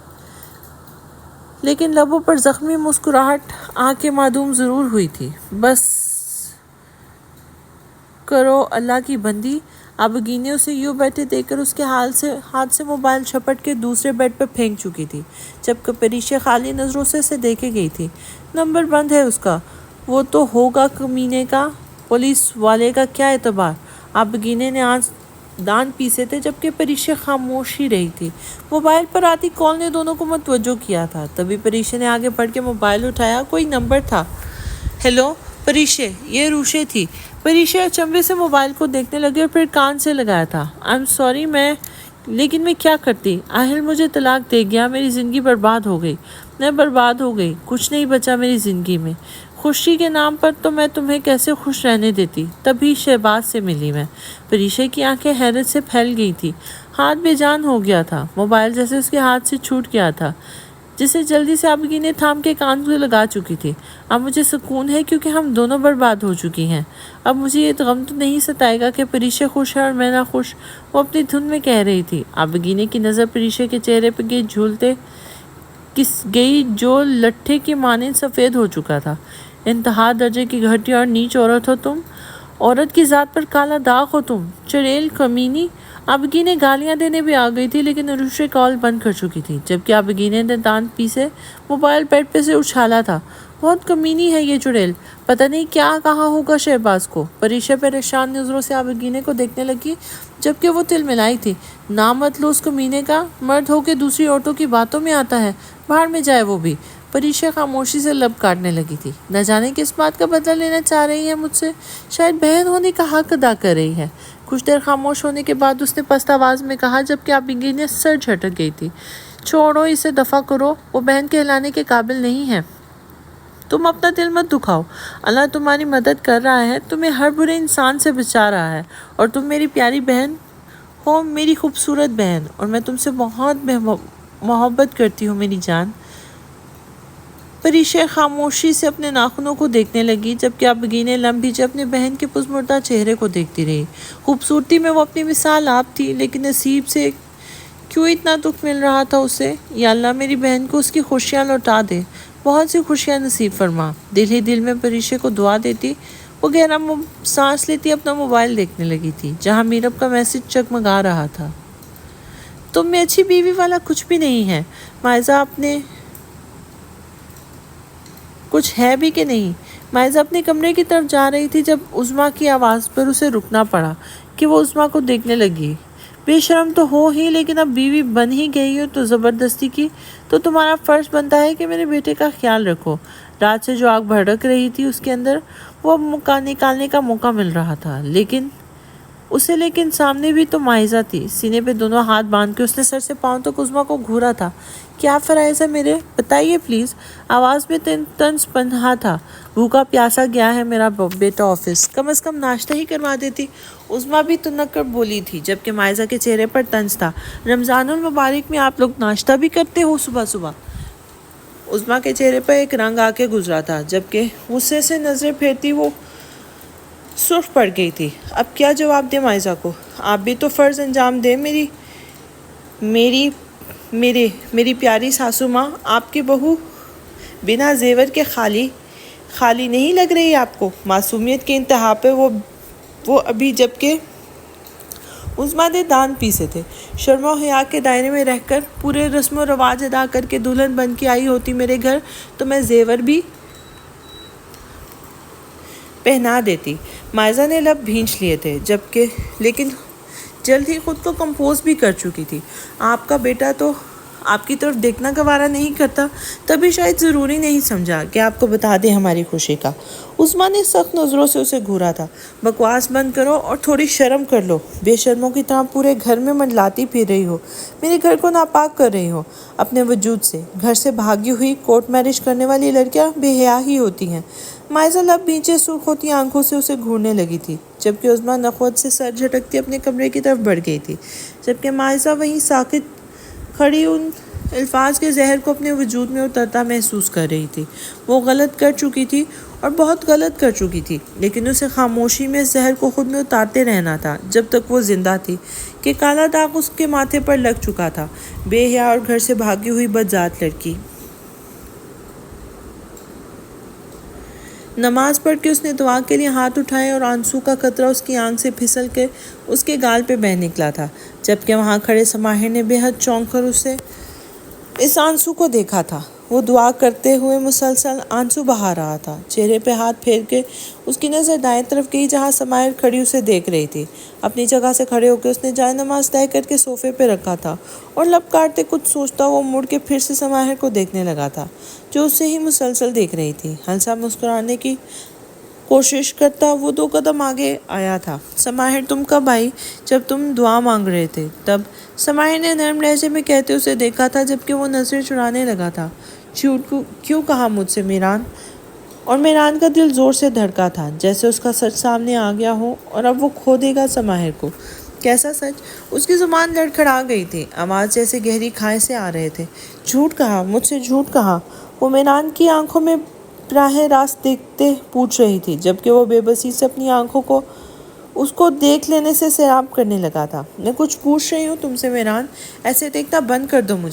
لیکن لبوں پر زخمی مسکراہٹ آنکھیں معدوم ضرور ہوئی تھی۔ بس کرو اللہ کی بندی۔ آبگی نے اسے یوں بیٹھے دیکھ کر اس کے ہاتھ سے موبائل جھپٹ کے دوسرے بیڈ پر پھینک چکی تھی، جبکہ پریشا خالی نظروں سے اسے دیکھے گئی تھی۔ نمبر بند ہے اس کا، وہ تو ہوگا کمینے کا، پولیس والے کا کیا اعتبار۔ آبگینے نے آج دان پیسے تھے، جبکہ پریشا خاموش ہی رہی تھی۔ موبائل پر آتی کال نے دونوں کو متوجہ کیا تھا، تبھی پریشا نے آگے بڑھ کے موبائل اٹھایا۔ کوئی نمبر تھا۔ ہیلو پریشا، یہ روشے تھی۔ پریشا اچنبھے سے موبائل کو دیکھنے لگی اور پھر کان سے لگایا تھا۔ آئی ایم سوری، لیکن میں کیا کرتی؟ آہل مجھے طلاق دے گیا، میری زندگی برباد ہو گئی۔ میں برباد ہو گئی، کچھ نہیں بچا میری زندگی میں۔ خوشی کے نام پر تو میں تمہیں کیسے خوش رہنے دیتی؟ تبھی شہباز سے ملی میں۔ پریشا کی آنکھیں حیرت سے پھیل گئی تھی، ہاتھ بے جان ہو گیا تھا، موبائل جیسے اس کے ہاتھ سے چھوٹ گیا تھا، جسے جلدی سے آبگی نے تھام کے کان سے لگا چکی تھی۔ اب مجھے سکون ہے، کیونکہ ہم دونوں برباد ہو چکی ہیں۔ اب مجھے یہ غم تو نہیں ستائے گا کہ پریشا خوش ہے اور میں نہ خوش، وہ اپنی دھن میں کہہ رہی تھی۔ آبگینے کی نظر پریشا کے چہرے پہ گئی جو لٹھے کی مانند سفید ہو چکا تھا۔ انتہا درجے کی گھٹی اور نیچ عورت ہو تم، عورت کی ذات پر کالا داغ ہو تم، چڑیل، کمینی۔ آبگینے گالیاں دینے بھی آ گئی تھی، لیکن عروشے کال بند کر چکی تھی، جبکہ آبگینے نے دانت پیسے موبائل بیڈ پہ سے اچھالا تھا۔ بہت کمینی ہے یہ چڑیل، پتہ نہیں کیا کہا ہوگا شہباز کو۔ پریشا پریشان نظروں سے آبگینے کو دیکھنے لگی، جبکہ وہ تل ملائی تھی۔ نام مت لو اس کمینے کا، مرد ہو کے دوسری عورتوں کی باتوں میں آتا ہے، باہر میں جائے وہ بھی۔ پریشا خاموشی سے لب کاٹنے لگی تھی۔ نہ جانے کس بات کا بدلہ لینا چاہ رہی ہے مجھ سے، شاید بہن ہونے کا حق ادا کر رہی ہے۔ کچھ دیر خاموش ہونے کے بعد اس نے پست آواز میں کہا، جبکہ آبگینے سر جھٹک گئی تھی، چھوڑو اسے، دفع کرو، وہ بہن کہلانے کے قابل نہیں ہے۔ تم اپنا دل مت دکھاؤ، اللہ تمہاری مدد کر رہا ہے، تمہیں ہر برے انسان سے بچا رہا ہے، اور تم میری پیاری بہن ہو، میری خوبصورت بہن، اور میں تم سے بہت محبت کرتی ہوں میری جان۔ پریشا خاموشی سے اپنے ناخنوں کو دیکھنے لگی، جبکہ آبگینے لم بھیجے اپنے بہن کے پسمردہ چہرے کو دیکھتی رہی۔ خوبصورتی میں وہ اپنی مثال آپ تھی، لیکن نصیب سے کیوں اتنا دکھ مل رہا تھا اسے؟ یا اللہ میری بہن کو اس کی خوشیاں لوٹا دے، بہت سی خوشیاں نصیب فرما۔ دل ہی دل میں پریشا کو دعا دیتی، وہ گہرا سانس لیتی اپنا موبائل دیکھنے لگی تھی، جہاں میرب کا میسج چگمگا رہا تھا۔ تم میں اچھی بیوی والا کچھ بھی نہیں ہے مائزہ، اپنے کچھ ہے بھی کہ نہیں۔ مائزہ اپنے کمرے کی طرف جا رہی تھی جب عظمیٰ کی آواز پر اسے رکنا پڑا کہ وہ عظمیٰ کو دیکھنے لگی۔ بے شرم تو ہو ہی، لیکن اب بیوی بن ہی گئی ہو تو زبردستی کی تو تمہارا فرض بنتا ہے کہ میرے بیٹے کا خیال رکھو۔ رات سے جو آگ بھڑک رہی تھی اس کے اندر، وہ اب نکالنے کا موقع مل رہا تھا، لیکن سامنے بھی تو مائزہ تھی۔ سینے پہ دونوں ہاتھ باندھ کے اس نے سر سے پاؤں تک عظمیٰ کو گھورا تھا۔ کیا فرائض ہے میرے؟ بتائیے پلیز۔ آواز میں طنز پنہا تھا۔ بھوکا پیاسا گیا ہے میرا بیٹا آفس، کم از کم ناشتہ ہی کروا دیتی۔ عظمیٰ بھی تنک کر بولی تھی، جبکہ مائزہ کے چہرے پر طنز تھا۔ رمضان المبارک میں آپ لوگ ناشتہ بھی کرتے ہو صبح صبح؟ عظمیٰ کے چہرے پر ایک رنگ آ کے گزرا تھا، جبکہ غصے سے نظریں پھیرتی وہ سرخ پڑ گئی تھی۔ اب کیا جواب دیں مائزہ کو؟ آپ بھی تو فرض انجام دیں۔ میری پیاری ساسو ماں، آپ کی بہو بنا زیور کے خالی نہیں لگ رہی آپ کو؟ معصومیت کے انتہا پہ وہ ابھی، جبکہ عظمیٰ نے دان پیسے تھے۔ شرم و حیا کے دائرے میں رہ کر پورے رسم و رواج ادا کر کے دلہن بن کے آئی ہوتی میرے گھر تو میں زیور بھی پہنا دیتی۔ مائزہ نے لب بھینچ لیے تھے، لیکن جلد ہی خود کو کمپوز بھی کر چکی تھی۔ آپ کا بیٹا تو آپ کی طرف دیکھنا گوارا نہیں کرتا، تبھی شاید ضروری نہیں سمجھا کہ آپ کو بتا دیں ہماری خوشی کا۔ عظمیٰ نے سخت نظروں سے اسے گھورا تھا۔ بکواس بند کرو اور تھوڑی شرم کر لو۔ بے شرموں کی طرح پورے گھر میں منڈلاتی پھر رہی ہو، میرے گھر کو ناپاک کر رہی ہو اپنے وجود سے۔ گھر سے بھاگی ہوئی کورٹ میرج کرنے والی لڑکیاں بے حیا ہی ہوتی ہیں۔ مائزہ لب بھینچے سرخ ہوتی آنکھوں سے اسے گھورنے لگی تھی، جبکہ عظمیٰ نخوت سے سر جھٹکتی اپنے کمرے کی طرف بڑھ گئی تھی، جبکہ مائزہ وہیں ساکت کھڑی ان الفاظ کے زہر کو اپنے وجود میں اترتا محسوس کر رہی تھی۔ وہ غلط کر چکی تھی اور بہت غلط کر چکی تھی، لیکن اسے خاموشی میں اس زہر کو خود میں اتارتے رہنا تھا جب تک وہ زندہ تھی، کہ کالا داغ اس کے ماتھے پر لگ چکا تھا۔ بے حیا اور گھر سے بھاگی ہوئی بدذات لڑکی۔ نماز پڑھ کے اس نے دعا کے لیے ہاتھ اٹھائے اور آنسو کا قطرہ اس کی آنکھ سے پھسل کے اس کے گال پہ بہہ نکلا تھا، جبکہ وہاں کھڑے سماہر نے بے حد چونک کر اس آنسو کو دیکھا تھا۔ وہ دعا کرتے ہوئے مسلسل آنسو بہا رہا تھا۔ چہرے پہ ہاتھ پھیر کے اس کی نظر دائیں طرف گئی جہاں سماہر کھڑی اسے دیکھ رہی تھی۔ اپنی جگہ سے کھڑے ہو کے اس نے جائے نماز طے کر کے صوفے پہ رکھا تھا اور لب کاٹتے کچھ سوچتا وہ مڑ کے پھر سے سماہر کو دیکھنے لگا تھا، جو اسے ہی مسلسل دیکھ رہی تھی۔ ہلسا مسکرانے کی کوشش کرتا وہ 2 قدم آگے آیا تھا۔ سماہر، تم کب آئی؟ جب تم دعا مانگ رہے تھے تب، سماہر نے نرم لہجے میں کہتے اسے دیکھا تھا، جبکہ وہ نظریں چرانے لگا تھا۔ جھوٹ کیوں کہا مجھ سے میران؟ اور میران کا دل زور سے دھڑکا تھا، جیسے اس کا سچ سامنے آ گیا ہو اور اب وہ کھو دے گا سماہر کو۔ کیسا سچ؟ اس کی زبان لڑکھڑا گئی تھی، آواز جیسے گہری کھائے سے آ رہے تھے۔ جھوٹ کہا؟ مجھ سے جھوٹ کہا؟ وہ میران کی آنکھوں میں براہ راست دیکھتے پوچھ رہی تھی، جبکہ وہ بے بسی سے اپنی آنکھوں کو اس کو دیکھ لینے سے سیراب کرنے لگا تھا۔ میں کچھ پوچھ رہی ہوں تم سے میران، ایسے دیکھنا بند کر دو مجھے۔